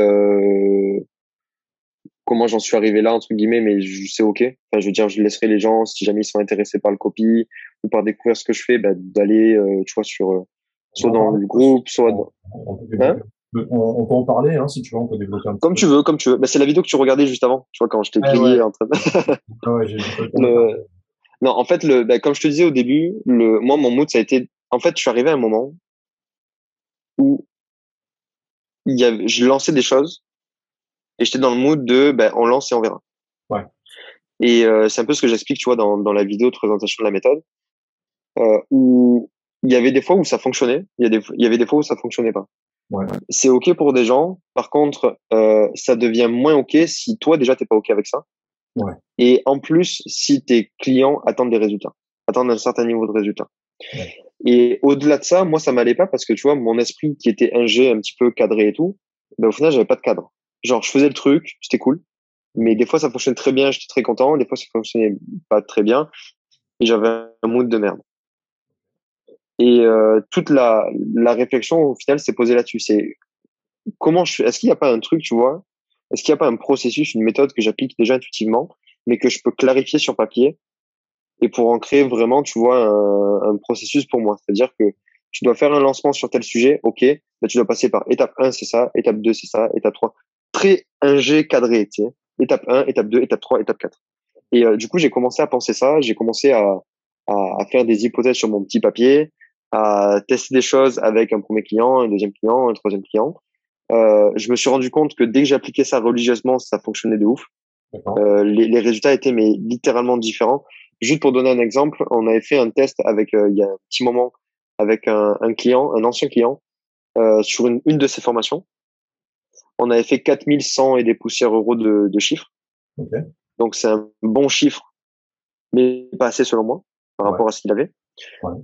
comment j'en suis arrivé là, entre guillemets, mais c'est OK. Enfin, je veux dire, je laisserai les gens, si jamais ils sont intéressés par le copy ou par découvrir ce que je fais, bah, d'aller, tu vois, sur, soit dans le groupe, soit dans, hein? On peut en parler, hein, si tu veux, on peut développer un petit Comme peu. tu veux, comme tu veux. Bah, c'est la vidéo que tu regardais juste avant, tu vois, quand je t'ai grillé Ouais. en train de... Ouais, j'ai pas le temps de parler. Non, en fait, bah, comme je te disais au début, moi, mon mood, ça a été, en fait, je suis arrivé à un moment où je lançais des choses et j'étais dans le mood de, ben, on lance et on verra. Ouais. Et c'est un peu ce que j'explique, tu vois, dans la vidéo de présentation de la méthode. où il y avait des fois où ça fonctionnait, il y avait des fois où ça fonctionnait pas. Ouais. C'est OK pour des gens. Par contre, ça devient moins OK si toi, déjà, t'es pas OK avec ça. Ouais. Et en plus, si tes clients attendent des résultats, attendent un certain niveau de résultats. Ouais. Et au-delà de ça, moi, ça m'allait pas parce que, tu vois, mon esprit qui était ingé, un petit peu cadré et tout, ben, au final, j'avais pas de cadre. Genre, je faisais le truc, c'était cool. Mais des fois, ça fonctionnait très bien, j'étais très content. Des fois, ça fonctionnait pas très bien et j'avais un mood de merde. Et toute la réflexion, au final, s'est posée là-dessus. C'est comment je fais, est-ce qu'il n'y a pas un truc, tu vois, est-ce qu'il n'y a pas un processus, une méthode que j'applique déjà intuitivement, mais que je peux clarifier sur papier et pour en créer vraiment, tu vois, un processus pour moi. C'est-à-dire que tu dois faire un lancement sur tel sujet, ok, là, tu dois passer par étape 1, c'est ça, étape 2, c'est ça, étape 3. Très ingé cadré, tu sais. Étape 1, étape 2, étape 3, étape 4. Et du coup, j'ai commencé à penser ça, j'ai commencé à faire des hypothèses sur mon petit papier, à tester des choses avec un premier client, un deuxième client, un troisième client. Je me suis rendu compte que dès que j'appliquais ça religieusement, ça fonctionnait de ouf. Les résultats étaient mais littéralement différents. Juste pour donner un exemple, on avait fait un test avec il y a un petit moment avec un client, un ancien client, sur une de ses formations. On avait fait 4100 et des poussières euros de chiffre. Okay. Donc c'est un bon chiffre, mais pas assez selon moi par rapport à ce qu'il avait. Ouais.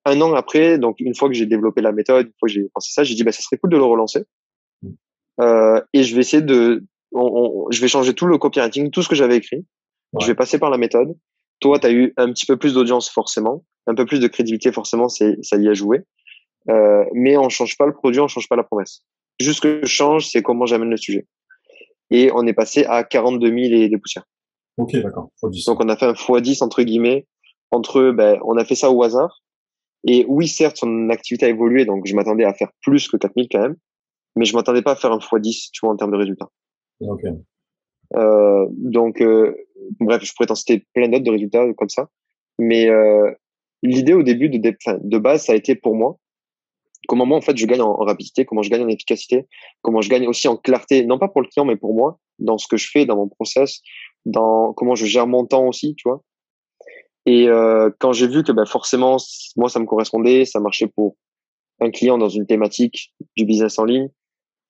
Un an après, donc une fois que j'ai développé la méthode, une fois que j'ai pensé ça, j'ai dit bah ça serait cool de le relancer. Et je vais essayer je vais changer tout le copywriting, tout ce que j'avais écrit. Je vais passer par la méthode. Toi, tu as eu un petit peu plus d'audience forcément, un peu plus de crédibilité forcément, ça y a joué. Mais on change pas le produit, on change pas la promesse. Juste ce que je change, c'est comment j'amène le sujet. Et on est passé à 42 000 et des poussières. Ok, d'accord. Donc on a fait un x10 entre guillemets. On a fait ça au hasard. Et oui, certes, son activité a évolué, donc je m'attendais à faire plus que 4000 quand même, mais je m'attendais pas à faire un x10, tu vois, en termes de résultats. Ok. Bref, je pourrais t'en citer plein d'autres de résultats comme ça. Mais l'idée au début de base, ça a été pour moi, comment moi, en fait, je gagne en rapidité, comment je gagne en efficacité, comment je gagne aussi en clarté, non pas pour le client, mais pour moi, dans ce que je fais, dans mon process, dans comment je gère mon temps aussi, tu vois. Et quand j'ai vu que forcément, moi, ça me correspondait, ça marchait pour un client dans une thématique du business en ligne,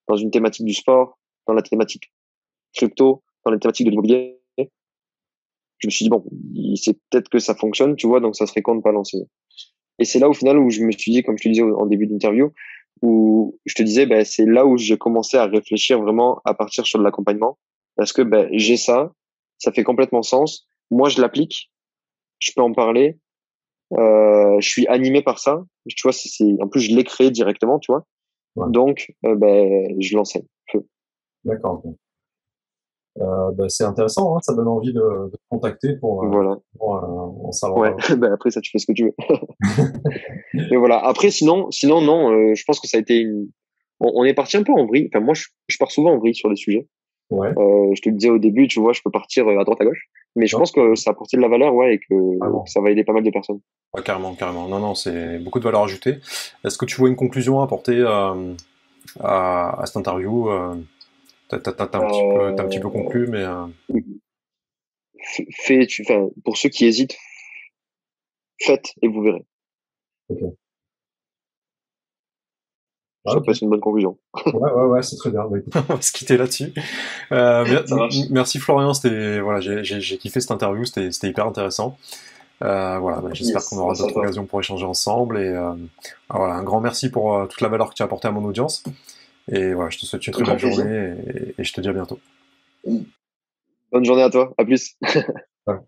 dans une thématique du sport, dans la thématique crypto, dans la thématique de l'immobilier, je me suis dit, bon, c'est peut-être que ça fonctionne, tu vois, donc ça serait con de pas lancer. Et c'est là, au final, où je me suis dit, comme je te disais en début d'interview, où je te disais, c'est là où j'ai commencé à réfléchir vraiment à partir sur de l'accompagnement, parce que j'ai ça fait complètement sens. Moi, je l'applique, je peux en parler, je suis animé par ça, tu vois, en plus, je l'ai créé directement, tu vois. Ouais. Donc, je l'enseigne. D'accord. Okay. C'est intéressant, hein, ça donne envie de te contacter pour en savoir. Ouais, après ça, tu fais ce que tu veux. Mais voilà. Après, sinon, non. Je pense que ça a été on est parti un peu en vrille. Enfin, moi, je pars souvent en vrille sur les sujets. Ouais. Je te le disais au début, tu vois, je peux partir à droite à gauche, mais je pense que ça a apporté de la valeur, ouais, et que ça va aider pas mal de personnes. Ouais, carrément. Non, c'est beaucoup de valeur ajoutée. Est-ce que tu vois une conclusion à apporter à cette interview? T'as un petit peu conclu, mais pour ceux qui hésitent, faites et vous verrez. Okay. Ça peut être une bonne conclusion. Ouais, c'est très bien. On va se quitter là-dessus. Merci Florian, j'ai kiffé cette interview, c'était hyper intéressant. J'espère qu'on aura d'autres occasions pour échanger ensemble. Et un grand merci pour toute la valeur que tu as apportée à mon audience. Et voilà, je te souhaite une très belle journée et je te dis à bientôt. Bonne journée à toi, à plus. Ouais.